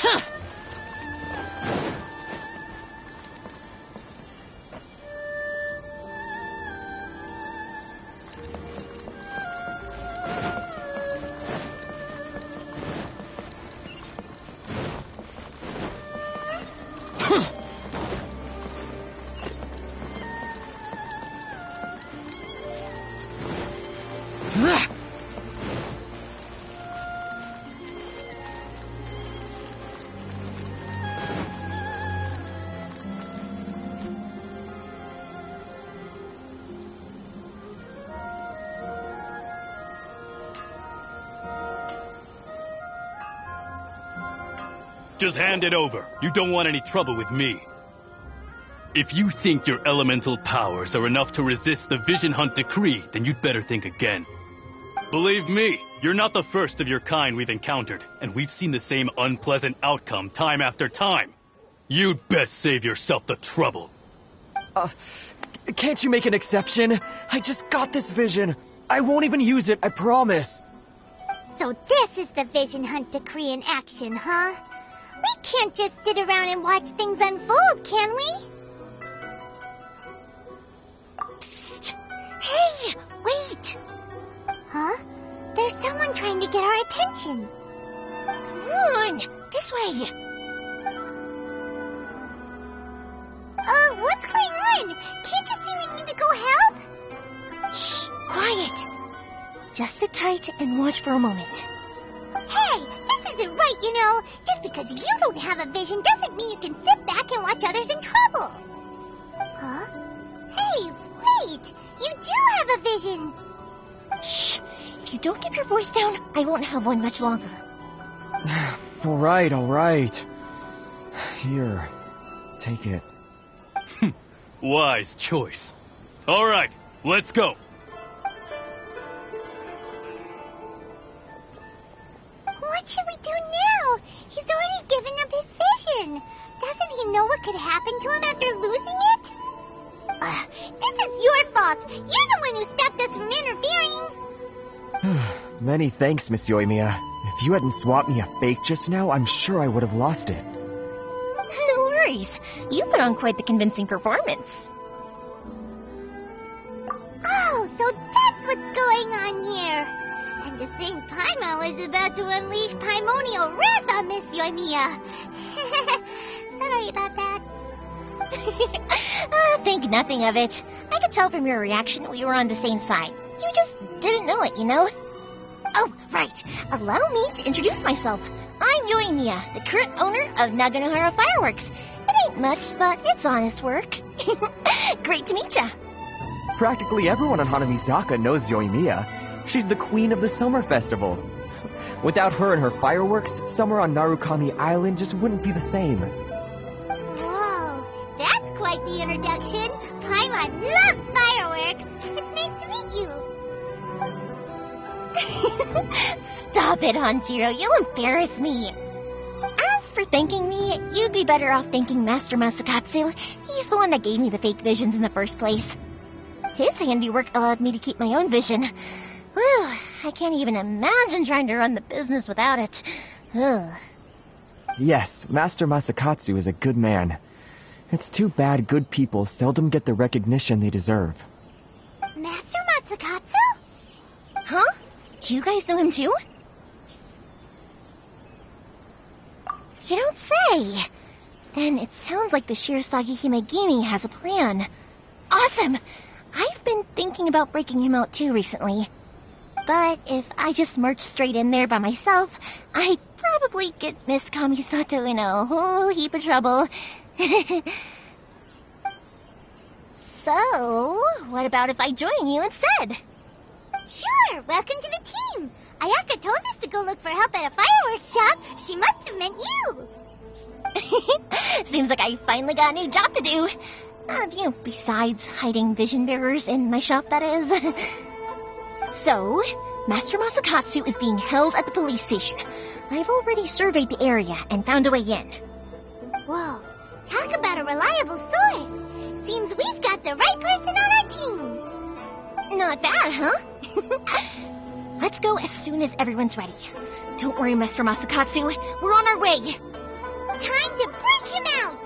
Huh. Just hand it over. You don't want any trouble with me. If you think your elemental powers are enough to resist the Vision Hunt decree, then you'd better think again. Believe me, you're not the first of your kind we've encountered, and we've seen the same unpleasant outcome time after time. You'd best save yourself the trouble. Can't you make an exception? I just got this vision. I won't even use it, I promise. So this is the Vision Hunt decree in action, huh? We can't just sit around and watch things unfold, can we? Psst! Hey, wait! Huh? There's someone trying to get our attention. Come on, this way. What's going on? Can't you see we need to go help? Shh, quiet. Just sit tight and watch for a moment. Hey, this isn't right, you know. Just because you don't have a vision doesn't mean you can sit back and watch others in trouble. Huh? Hey, wait! You do have a vision! Shh! If you don't keep your voice down, I won't have one much longer. All right. Here, take it. Wise choice. All right, let's go. What should we do now? He's already given up his vision. Doesn't he know what could happen to him after losing it? This is your fault. You're the one who stopped us from interfering. Many thanks, Miss Yoimiya. If you hadn't swapped me a fake just now, I'm sure I would have lost it. No worries. You put on quite the convincing performance. Oh, so that's what's going on here. And to think Paimon was about to unleash Paimonial wrath on Miss Yoimiya. Sorry about that. Think nothing of it. I could tell from your reaction we were on the same side. You just didn't know it, you know? Oh, right. Allow me to introduce myself. I'm Yoimiya, the current owner of Naganohara Fireworks. It ain't much, but it's honest work. Great to meet ya. Practically everyone on Hanamizaka knows Yoimiya. She's the queen of the summer festival. Without her and her fireworks, summer on Narukami Island just wouldn't be the same. Whoa, that's quite the introduction. Paimon loves fireworks. It's nice to meet you. Stop it, Hanjiro. You'll embarrass me. As for thanking me, you'd be better off thanking Master Masakatsu. He's the one that gave me the fake visions in the first place. His handiwork allowed me to keep my own vision. Whew, I can't even imagine trying to run the business without it. Ugh. Yes, Master Masakatsu is a good man. It's too bad good people seldom get the recognition they deserve. Master Masakatsu? Huh? Do you guys know him too? You don't say. Then it sounds like the Shirasagi Himegimi has a plan. Awesome! I've been thinking about breaking him out too recently. But if I just march straight in there by myself, I'd probably get Miss Kamisato in a whole heap of trouble. So, what about if I join you instead? Sure, welcome to the team. Ayaka told us to go look for help at a fireworks shop. She must have meant you. Seems like I finally got a new job to do. Besides hiding vision bearers in my shop, that is. So, Master Masakatsu is being held at the police station. I've already surveyed the area and found a way in. Whoa, talk about a reliable source. Seems we've got the right person on our team. Not bad, huh? Let's go as soon as everyone's ready. Don't worry, Master Masakatsu. We're on our way. time to break him out!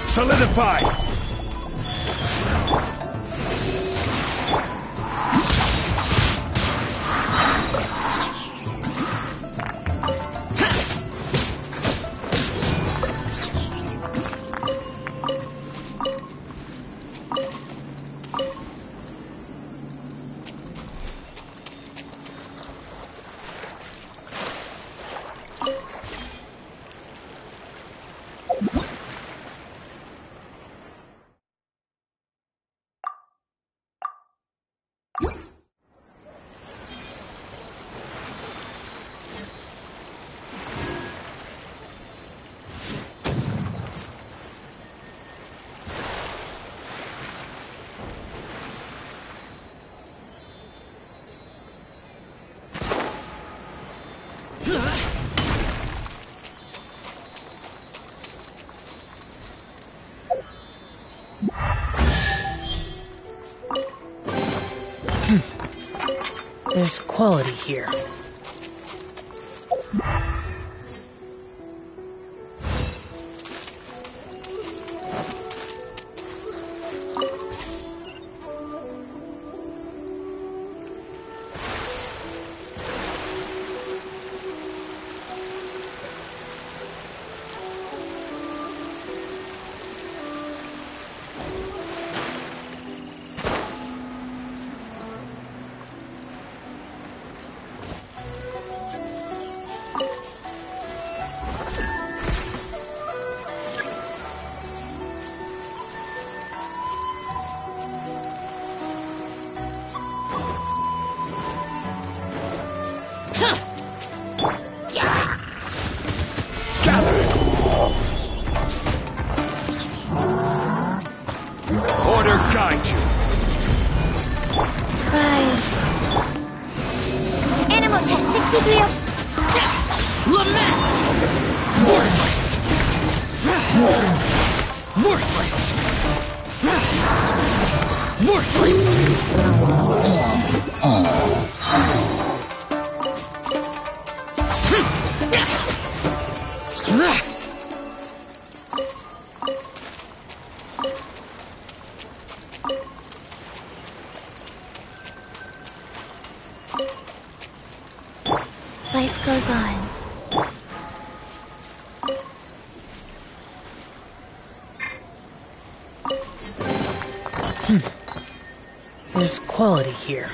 Solidify! There's quality here. Order guide you. Rise. Animal testicular. Lament! Worthless! Life goes on. There's quality here.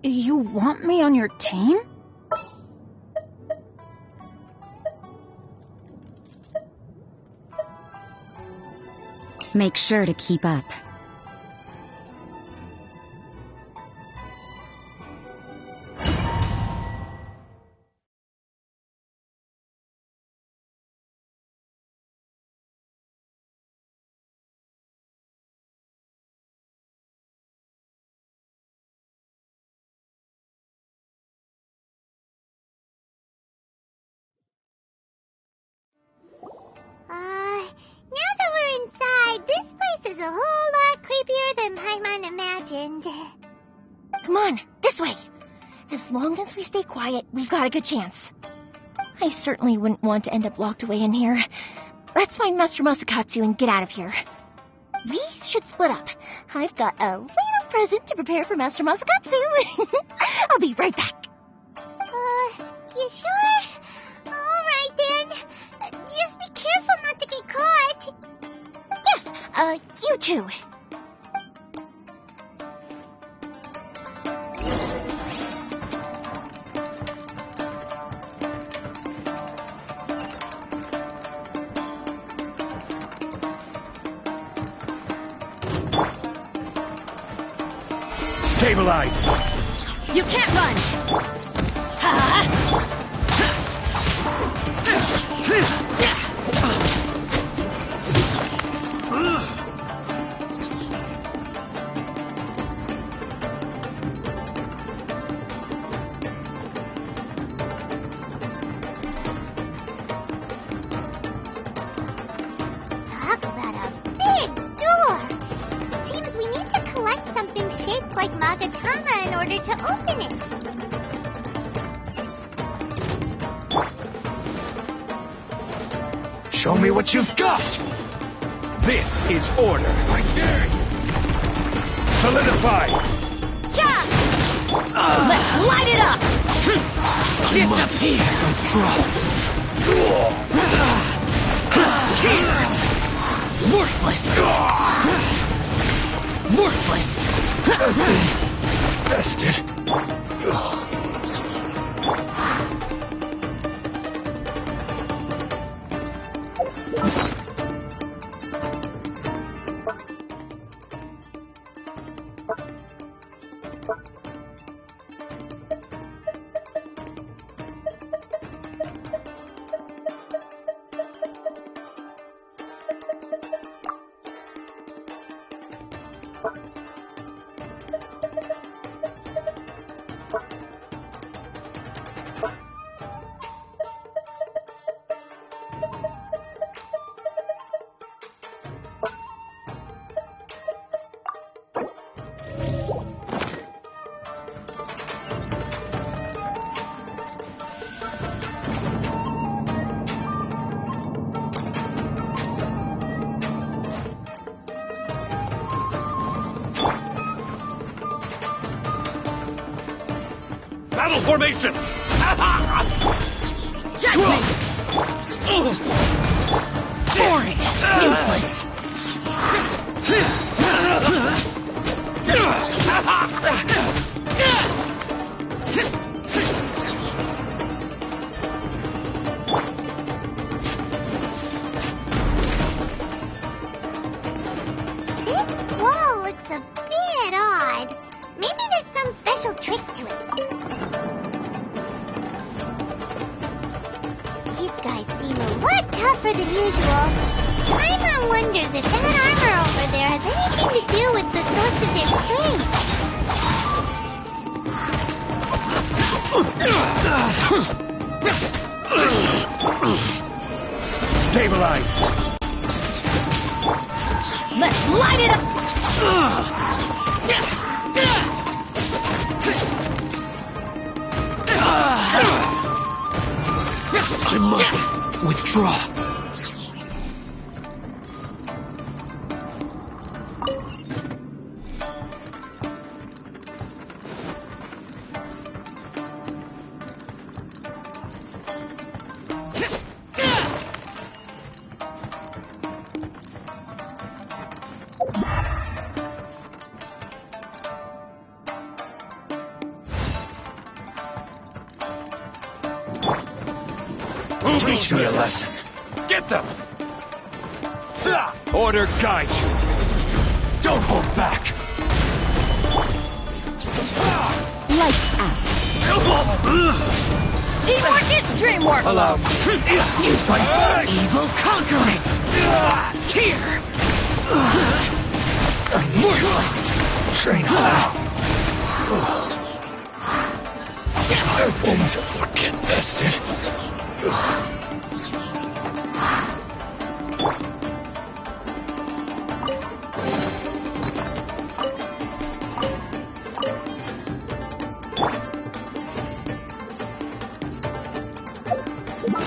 You want me on your team? Make sure to keep up. happened. Come on, this way. As long as we stay quiet, we've got a good chance. I certainly wouldn't want to end up locked away in here. Let's find Master Masakatsu and get out of here. We should split up. I've got a little present to prepare for Master Masakatsu. I'll be right back. You sure? Alright then. Just be careful not to get caught. Yes, you too. Stabilize! You can't run! Talk about a big door. Seems we need to collect something shaped like Magatama in order to open it. Show me what you've got! This is order. Right there! Solidify! Yeah! Let's light it up! Disappear! Withdraw! Worthless! Worthless! Bested. Battle formation! Judgment! Boring! Useless! This wall looks a bit odd. Maybe there's some special trick to it. These guys seem a lot tougher than usual. Paimon wonders if that armor over there has anything to do with the source of their strength. Stabilize! Let's light it up! I must withdraw. Teach me a lesson. Get them! Order guide you. Don't hold back. Lights out. Teamwork is dreamwork! Allow me. Useless! Evil conquering! Here! Worthless! Train hard. I've been fucking bested. Doesn't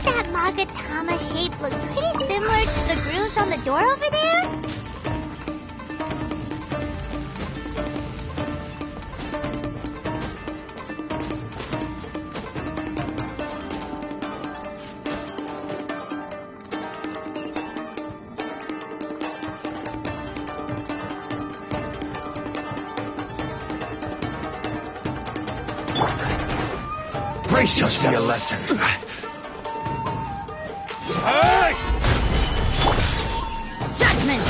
that Magatama shape look pretty similar to the grooves on the door over there? Brace yourself. A lesson. Judgment!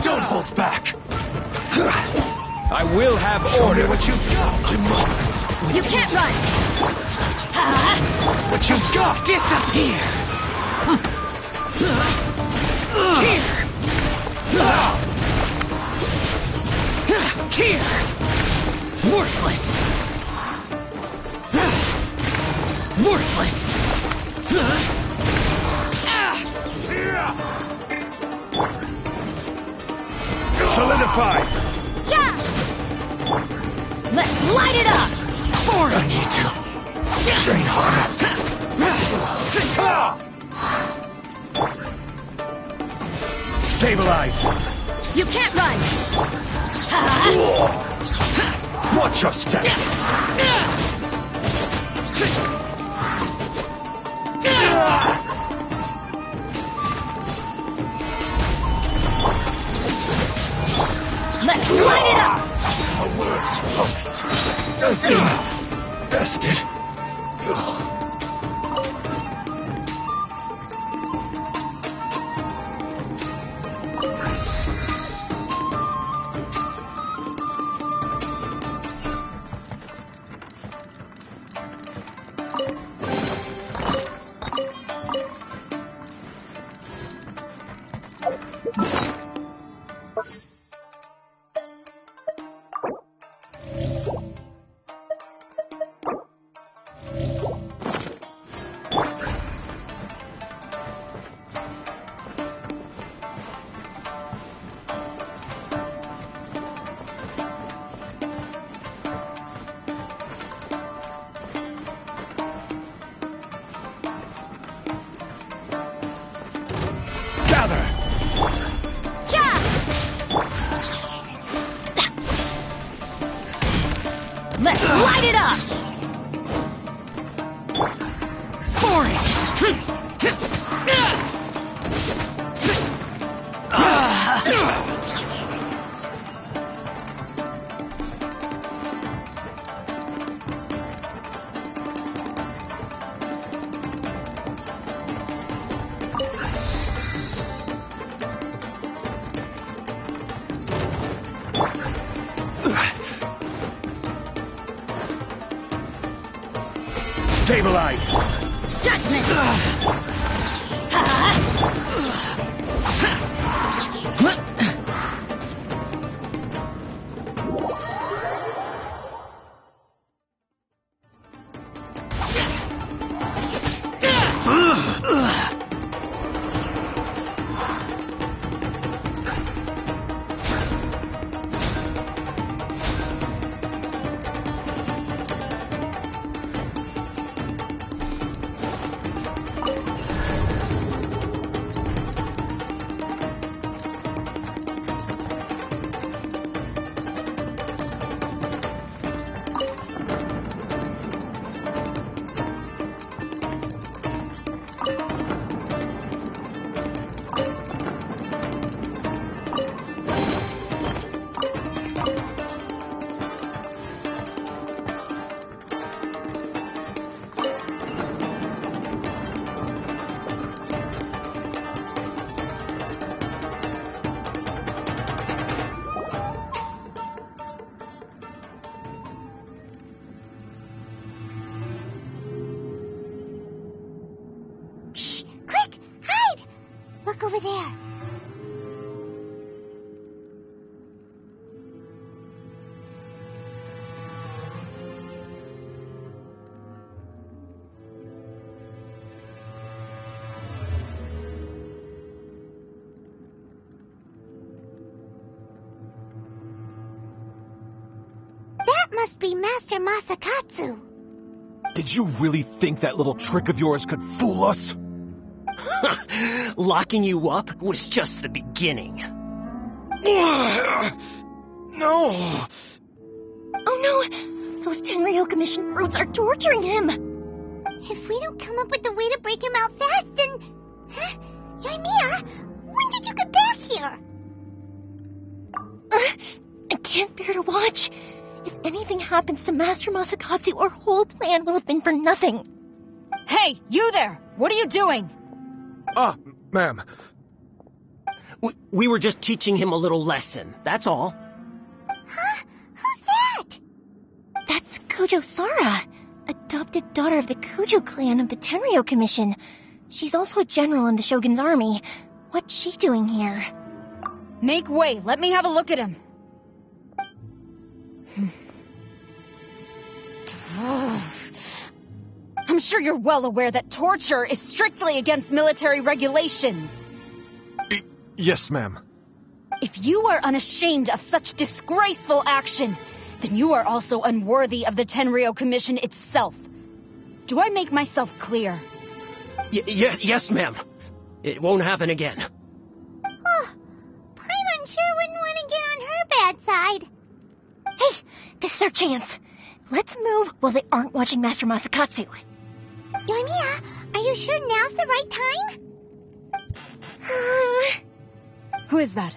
Don't hold back. I will have order. Show me what you got. I must. You can't run! What you got? Disappear! Here! Worthless! Worthless! Solidify! Yeah! Let's light it up! I need to train harder. Stabilize! You can't run! Watch your step! Let's light it up! A word of it. Bested. Let's light it up! For it! Stabilize! Judgment! must be Master Masakatsu. Did you really think that little trick of yours could fool us? Locking you up was just the beginning. No! Oh no! Those Tenryo Commission brutes are torturing him! If we don't come up with a way to break him out fast, then... Huh? Yoimiya, when did you get back here? I can't bear to watch. If anything happens to Master Masakatsu, our whole plan will have been for nothing. Hey, you there! What are you doing? Ma'am. We were just teaching him a little lesson, that's all. Huh? Who's that? That's Kujo Sara, adopted daughter of the Kujo clan of the Tenryo Commission. She's also a general in the Shogun's army. What's she doing here? Make way, let me have a look at him. I'm sure you're well aware that torture is strictly against military regulations. Yes, ma'am. If you are unashamed of such disgraceful action, then you are also unworthy of the Tenryo Commission itself. Do I make myself clear? Yes, ma'am. It won't happen again. Oh, Paimon sure wouldn't want to get on her bad side. Hey, this is our chance. Let's move while they aren't watching Master Masakatsu. Yoimiya, are you sure now's the right time? Who is that?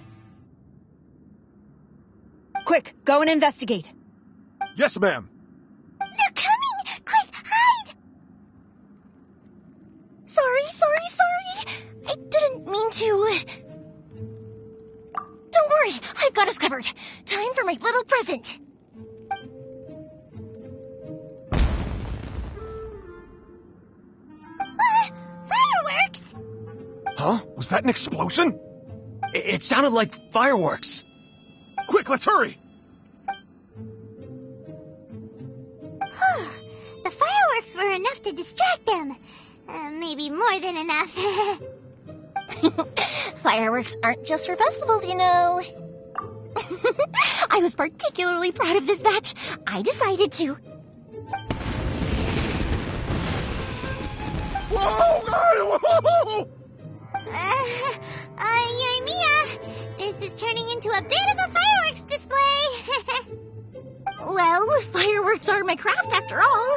Quick, go and investigate. Yes, ma'am. They're coming! Quick, hide! Sorry. I didn't mean to. Don't worry, I've got us covered. Time for my little present. Fireworks! Huh? Was that an explosion? It sounded like fireworks. Quick, let's hurry! The fireworks were enough to distract them. Maybe more than enough. Fireworks aren't just for festivals, you know. I was particularly proud of this batch. I decided to. Whoa! Yoimiya, this is turning into a bit of a fireworks display. Well, fireworks are my craft after all.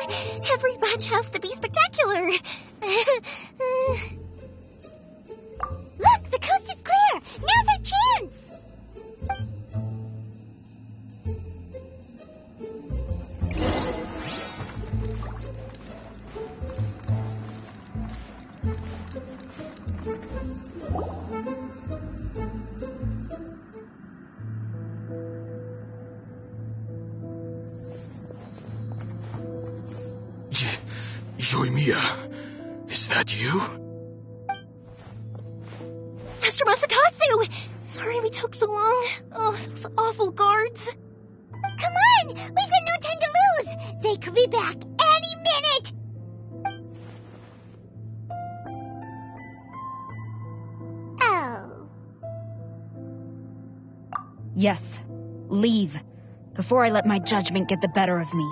Every batch has to be spectacular. Look, the coast is clear. Now's our chance. Yoimiya, is that you? Master Masakatsu! Sorry we took so long. Oh, those awful guards. Come on! We've got no time to lose! They could be back any minute! Oh. Yes, leave, before I let my judgment get the better of me.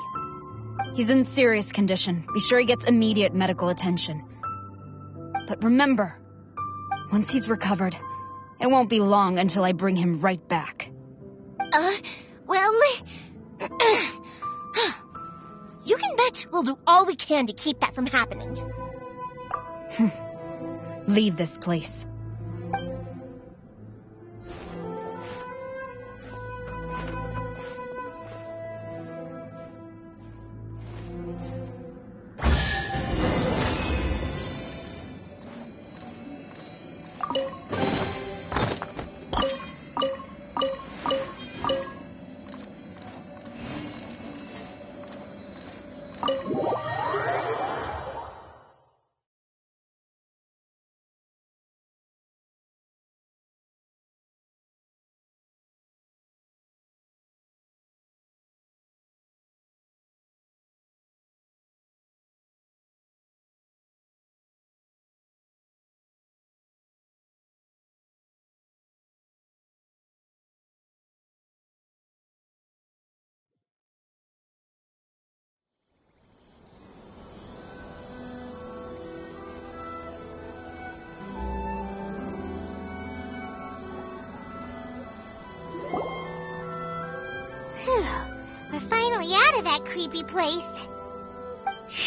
He's in serious condition. Be sure he gets immediate medical attention. But remember, once he's recovered, it won't be long until I bring him right back. Well... you can bet we'll do all we can to keep that from happening. Leave this place. Phew, we're finally out of that creepy place.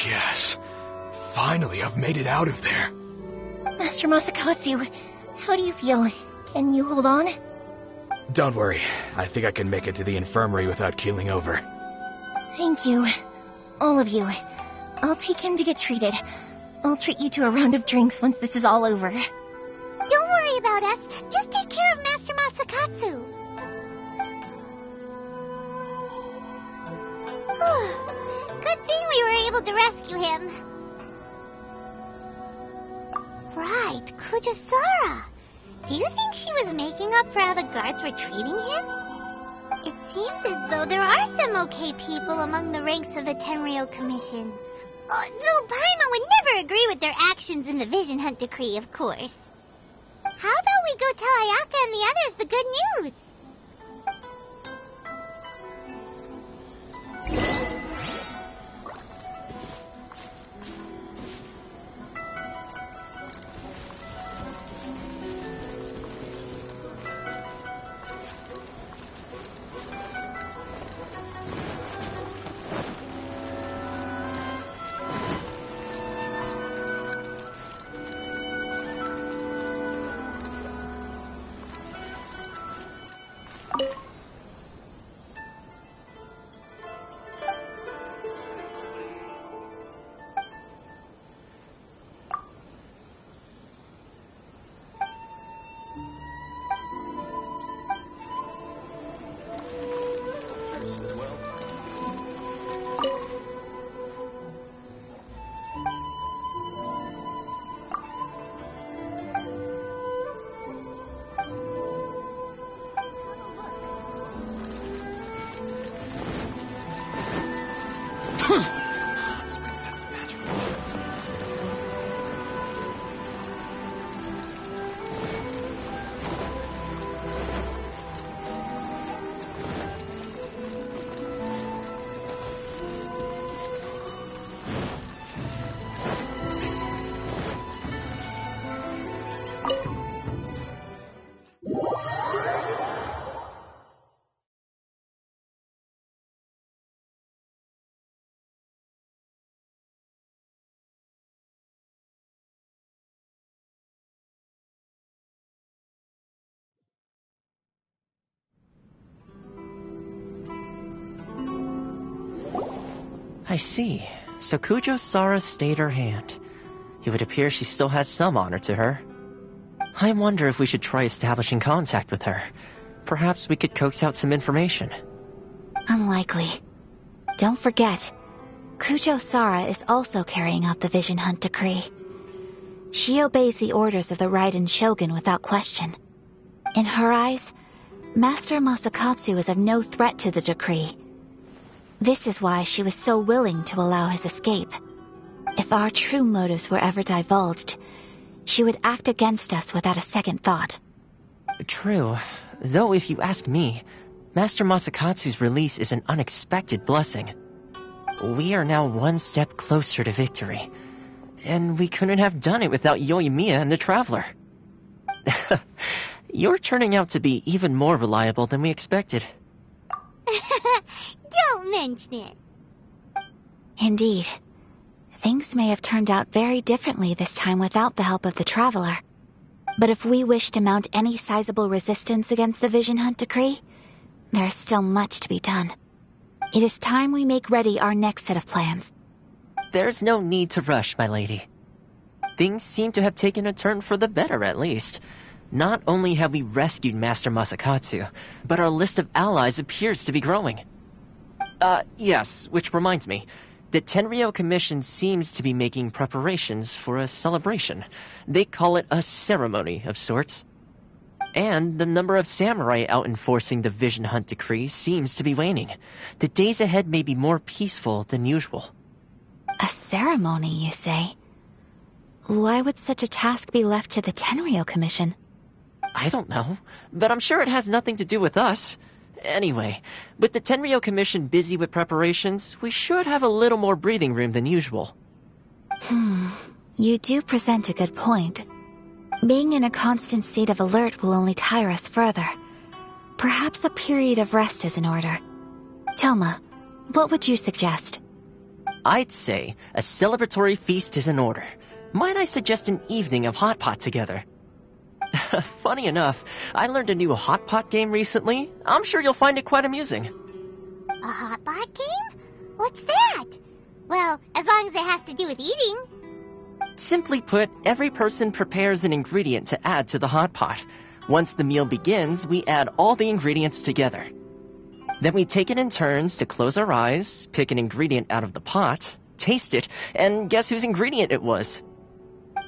Yes. Finally, I've made it out of there. Master Masakatsu, how do you feel? Can you hold on? Don't worry. I think I can make it to the infirmary without keeling over. Thank you. All of you. I'll take him to get treated. I'll treat you to a round of drinks once this is all over. Don't worry about us. Just take care of Master Masakatsu. Good thing we were able to rescue him. Right, Kujosara. Do you think she was making up for how the guards were treating him? It seems as though there are some okay people among the ranks of the Tenryou Commission. Though Paimon would never agree with their actions in the Vision Hunt Decree, of course. How about we go tell Ayaka and the others the good news? I see. So Kujo-Sara stayed her hand. It would appear she still has some honor to her. I wonder if we should try establishing contact with her. Perhaps we could coax out some information. Unlikely. Don't forget, Kujo-Sara is also carrying out the Vision Hunt Decree. She obeys the orders of the Raiden Shogun without question. In her eyes, Master Masakatsu is of no threat to the decree. This is why she was so willing to allow his escape. If our true motives were ever divulged, she would act against us without a second thought. True. Though if you ask me, Master Masakatsu's release is an unexpected blessing. We are now one step closer to victory. And we couldn't have done it without Yoimiya and the Traveler. You're turning out to be even more reliable than we expected. Don't mention it. Indeed. Things may have turned out very differently this time without the help of the Traveler. But if we wish to mount any sizable resistance against the Vision Hunt Decree, there is still much to be done. It is time we make ready our next set of plans. There's no need to rush, my lady. Things seem to have taken a turn for the better, at least. Not only have we rescued Master Masakatsu, but our list of allies appears to be growing. Yes, which reminds me. The Tenryou Commission seems to be making preparations for a celebration. They call it a ceremony of sorts. And the number of samurai out enforcing the Vision Hunt Decree seems to be waning. The days ahead may be more peaceful than usual. A ceremony, you say? Why would such a task be left to the Tenryou Commission? I don't know, but I'm sure it has nothing to do with us. Anyway, with the Tenryou Commission busy with preparations, we should have a little more breathing room than usual. You do present a good point. Being in a constant state of alert will only tire us further. Perhaps a period of rest is in order. Toma, what would you suggest? I'd say a celebratory feast is in order. Might I suggest an evening of hot pot together? Funny enough, I learned a new hot pot game recently. I'm sure you'll find it quite amusing. A hot pot game? What's that? Well, as long as it has to do with eating. Simply put, every person prepares an ingredient to add to the hot pot. Once the meal begins, we add all the ingredients together. Then we take it in turns to close our eyes, pick an ingredient out of the pot, taste it, and guess whose ingredient it was.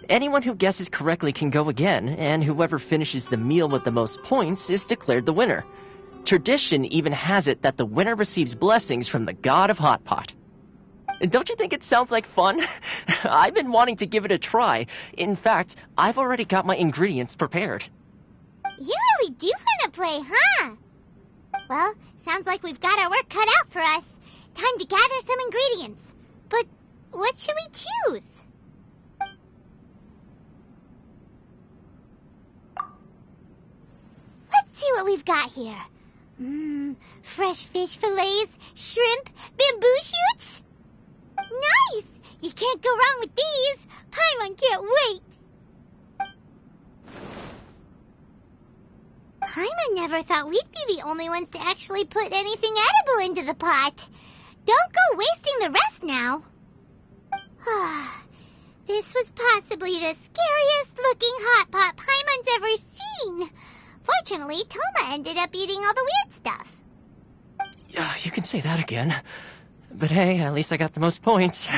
Anyone who guesses correctly can go again, and whoever finishes the meal with the most points is declared the winner. Tradition even has it that the winner receives blessings from the god of hot pot. Don't you think it sounds like fun? I've been wanting to give it a try. In fact, I've already got my ingredients prepared. You really do want to play, huh? Well, sounds like we've got our work cut out for us. Time to gather some ingredients. But what should we choose? Let's see what we've got here. Fresh fish fillets, shrimp, bamboo shoots. Nice! You can't go wrong with these. Paimon can't wait. Paimon never thought we'd be the only ones to actually put anything edible into the pot. Don't go wasting the rest now. This was possibly the scariest looking hot pot Paimon's ever seen. Fortunately, Toma ended up eating all the weird stuff. Yeah, you can say that again. But hey, at least I got the most points.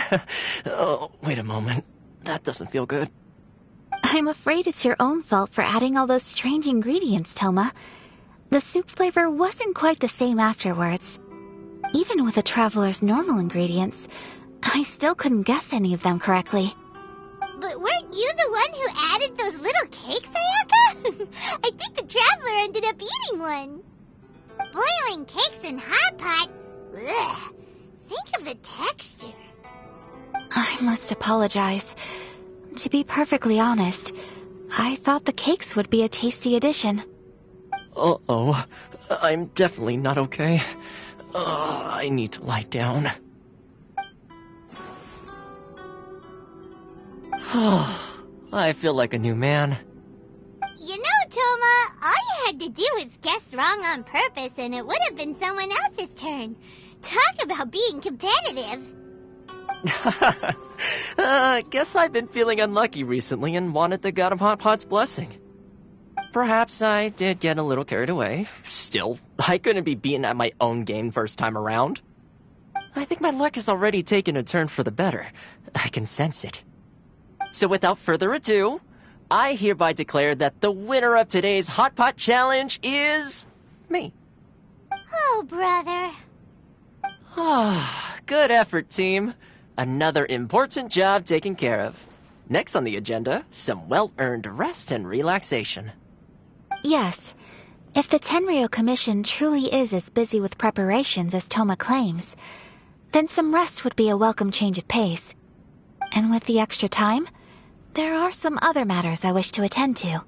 Oh, wait a moment. That doesn't feel good. I'm afraid it's your own fault for adding all those strange ingredients, Toma. The soup flavor wasn't quite the same afterwards. Even with a traveler's normal ingredients, I still couldn't guess any of them correctly. But weren't you the one who added those little cakes, Ayaka? I think the traveler ended up eating one. Boiling cakes in hot pot? Ugh. Think of the texture. I must apologize. To be perfectly honest, I thought the cakes would be a tasty addition. Uh-oh. I'm definitely not okay. I need to lie down. I feel like a new man. You know, Toma, all you had to do was guess wrong on purpose and it would have been someone else's turn. Talk about being competitive. Guess I've been feeling unlucky recently and wanted the god of hot pot's blessing. Perhaps I did get a little carried away. Still, I couldn't be beaten at my own game first time around. I think my luck has already taken a turn for the better. I can sense it. So without further ado, I hereby declare that the winner of today's Hot Pot Challenge is me. Oh, brother. Good effort, team. Another important job taken care of. Next on the agenda, some well-earned rest and relaxation. Yes. If the Tenryo Commission truly is as busy with preparations as Toma claims, then some rest would be a welcome change of pace. And with the extra time, there are some other matters I wish to attend to.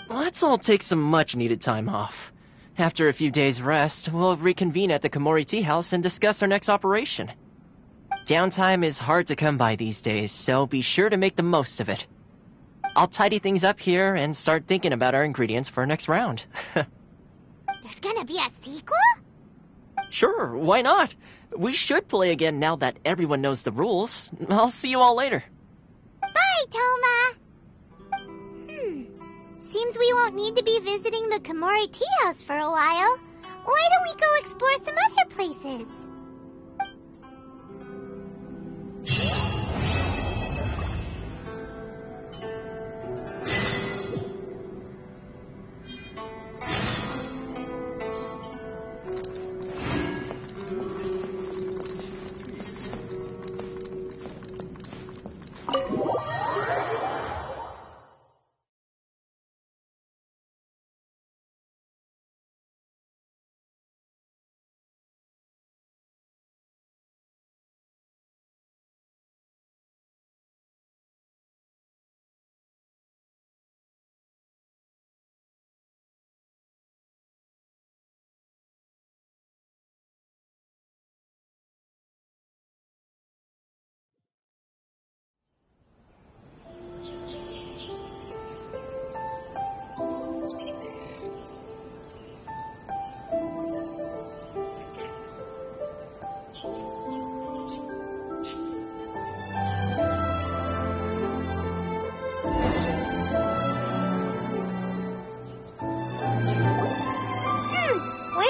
Let's all take some much-needed time off. After a few days' rest, we'll reconvene at the Komori Tea House and discuss our next operation. Downtime is hard to come by these days, so be sure to make the most of it. I'll tidy things up here and start thinking about our ingredients for our next round. There's gonna be a sequel? Sure, why not? We should play again now that everyone knows the rules. I'll see you all later. Bye, Toma! Seems we won't need to be visiting the Komori Tea House for a while. Why don't we go explore some other places?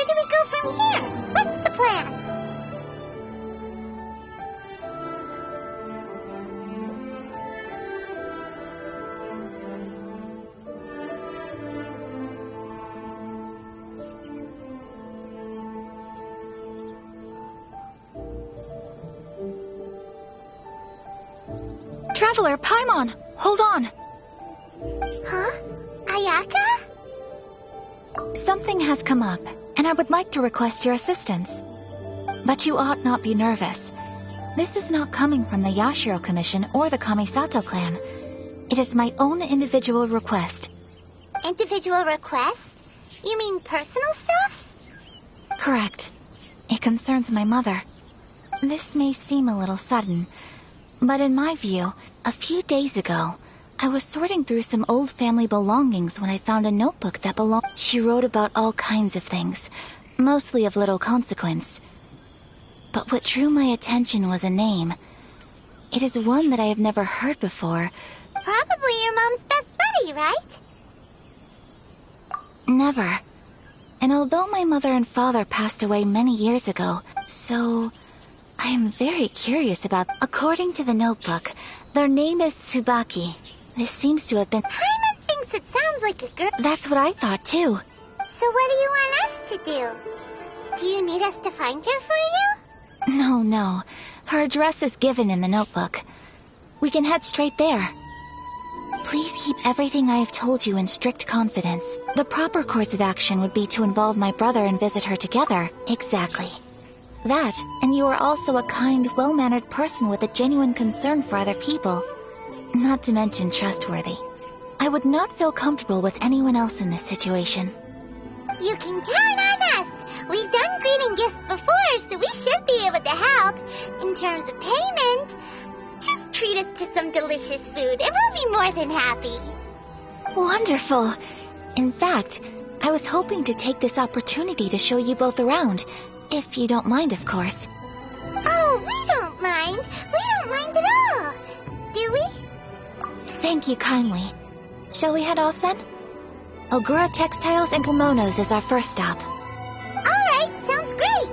where do we go from here? What's the plan? Traveler, Paimon, hold on. Huh? Ayaka? Something has come up, and I would like to request your assistance. But you ought not be nervous. This is not coming from the Yashiro Commission or the Kamisato clan. It is my own individual request. Individual request? You mean personal stuff? Correct. It concerns my mother. This may seem a little sudden, but in my view, a few days ago, I was sorting through some old family belongings when I found a notebook that belonged. She wrote about all kinds of things, mostly of little consequence. But what drew my attention was a name. It is one that I have never heard before. Probably your mom's best buddy, right? Never. And although my mother and father passed away many years ago, so I am very curious about. According to the notebook, their name is Tsubaki. This seems to have been. Paimon thinks it sounds like a girl. That's what I thought too. So what do you want us to do? Do you need us to find her for you? No. Her address is given in the notebook. We can head straight there. Please keep everything I have told you in strict confidence. The proper course of action would be to involve my brother and visit her together. Exactly. That, and you are also a kind, well-mannered person with a genuine concern for other people. Not to mention trustworthy. I would not feel comfortable with anyone else in this situation. You can count on us. We've done greeting gifts before, so we should be able to help. In terms of payment, just treat us to some delicious food and we'll be more than happy. Wonderful. In fact, I was hoping to take this opportunity to show you both around, if you don't mind, of course. Oh, we don't mind. We don't mind at all. Do we? Thank you kindly. Shall we head off then? Ogura Textiles and Kimonos is our first stop. All right, sounds great.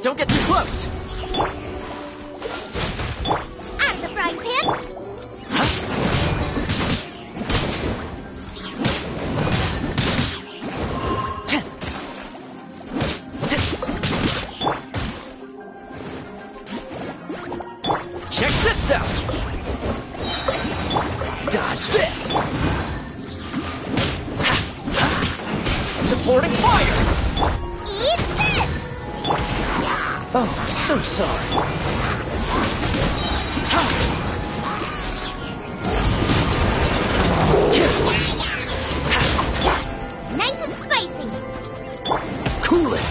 Don't get too close! Out of the frying pan! Check this out! Dodge this! Supporting fire! Eat this! Oh, so sorry. Nice and spicy. Cool it.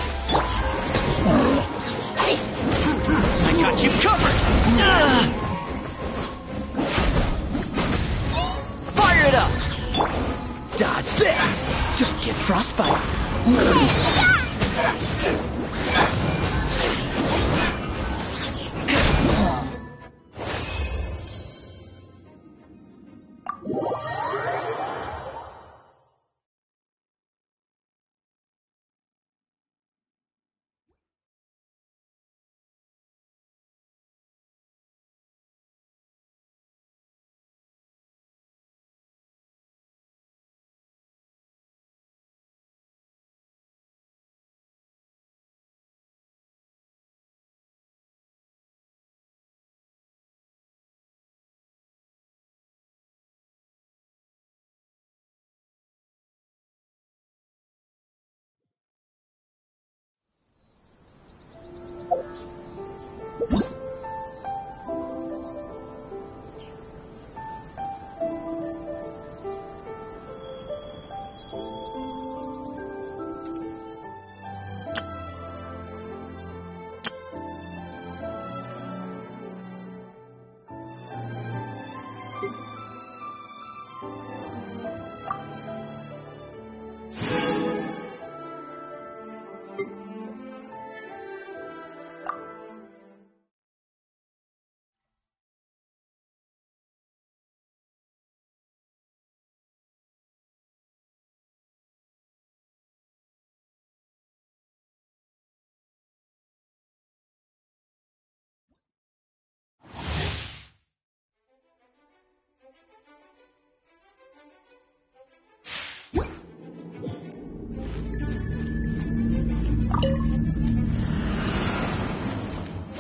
I got you covered. Dodge this! Don't get frostbite.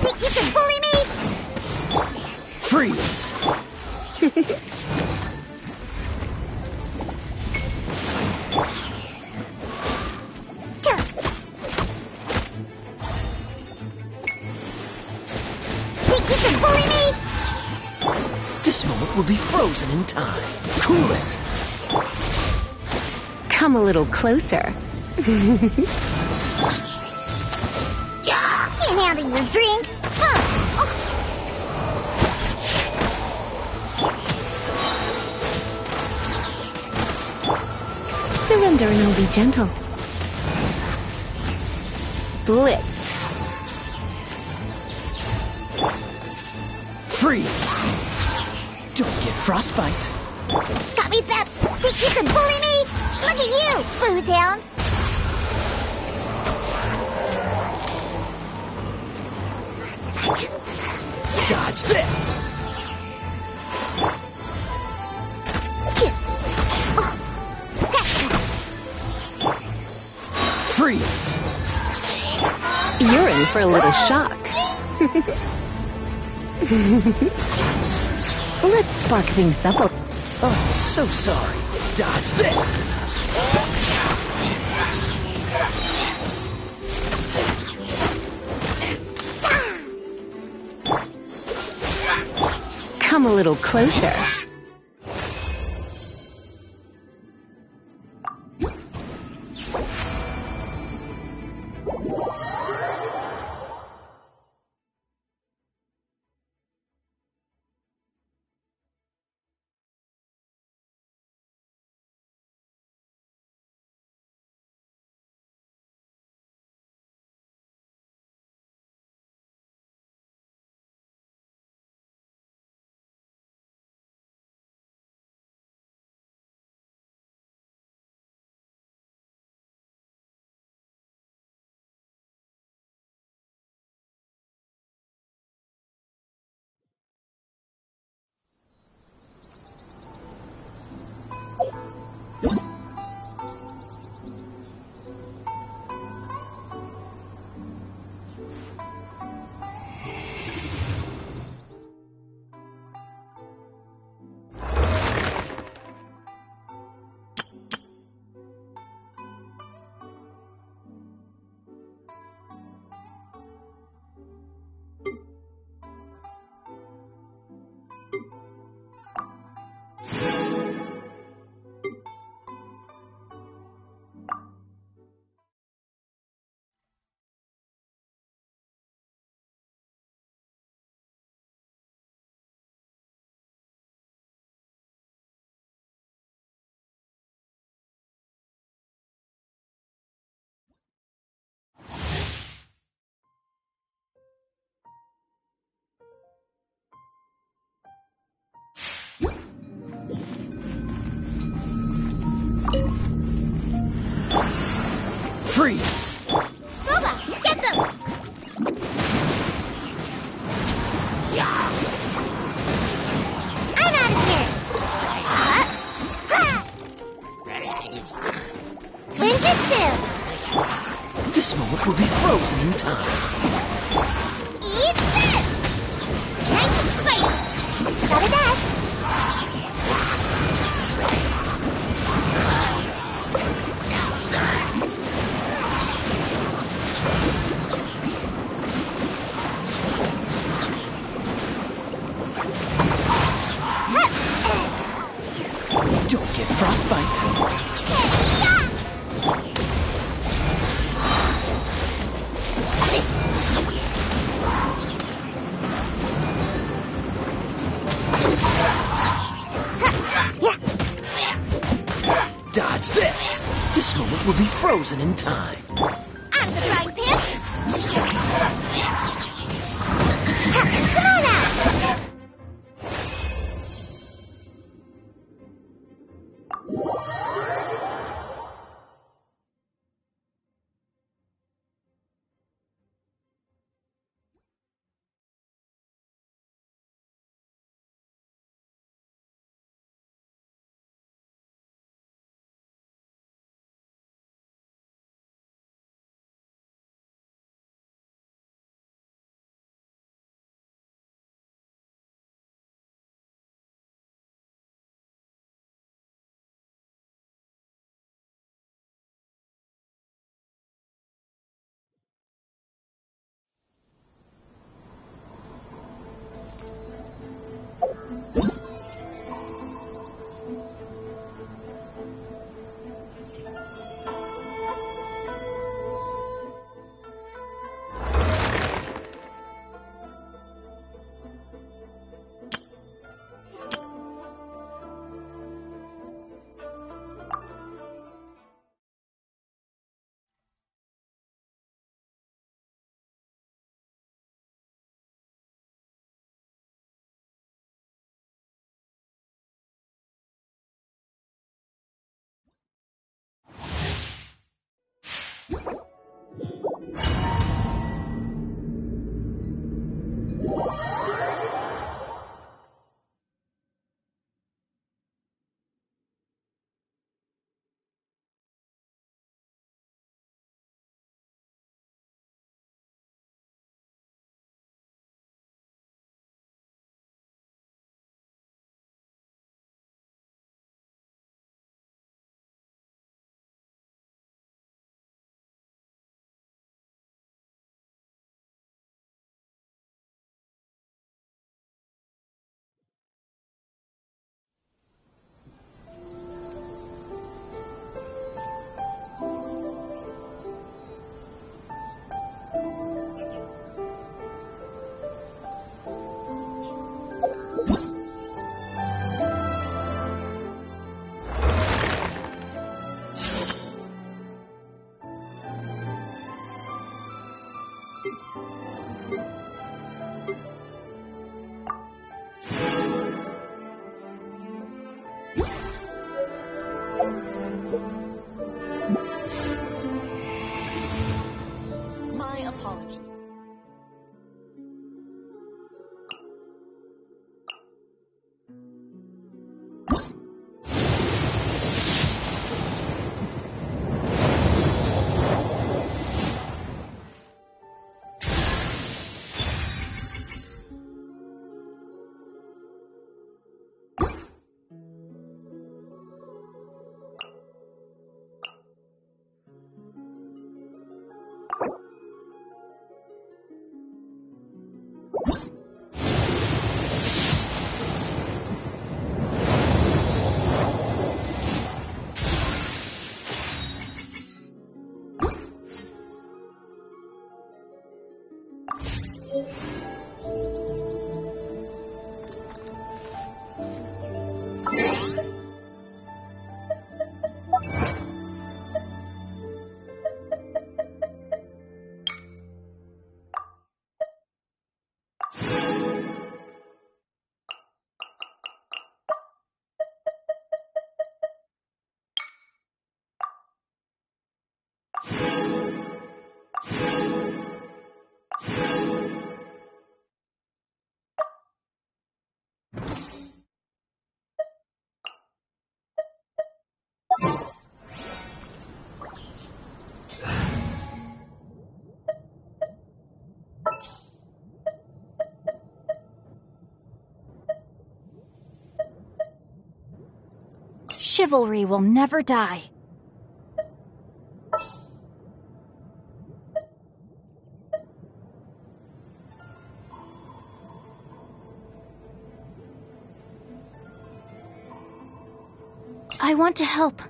Think you can bully me? Freeze! Think you can bully me? This moment will be frozen in time. Cool it! Come a little closer. Can't handle your drink. Huh. Surrender and I'll be gentle. Blitz. Freeze! Don't get frostbite. Got me, Seth. Think you can bully me? Look at you, booze hound. Dodge this! Freeze! You're in for a little shock. Let's spark things up a... Oh, so sorry. Dodge this! Come a little closer. Freeze! Boba, get them! I'm out of here! Ninjutsu! This moment will be frozen in time. Eat this! Time to fight! Gotta dash! Don't get frostbite. Dodge this! This moment will be frozen in time. I'm the frying pan! Chivalry will never die. I want to help.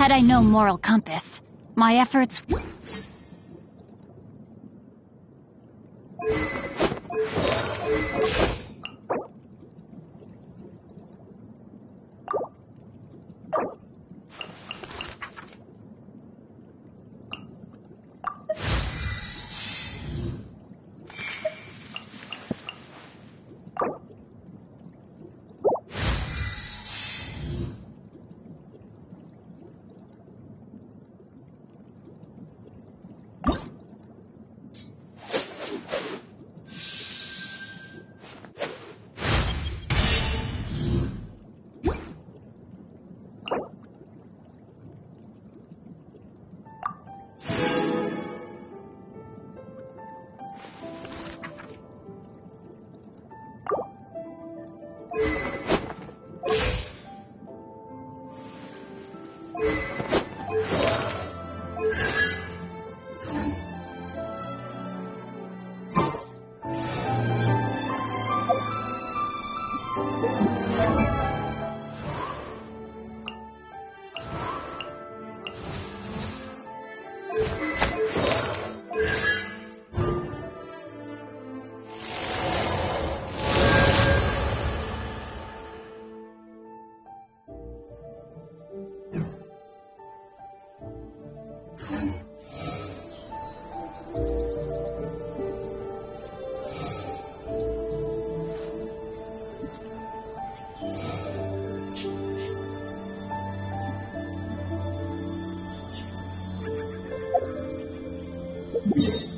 Had I no moral compass, my efforts... Yeah.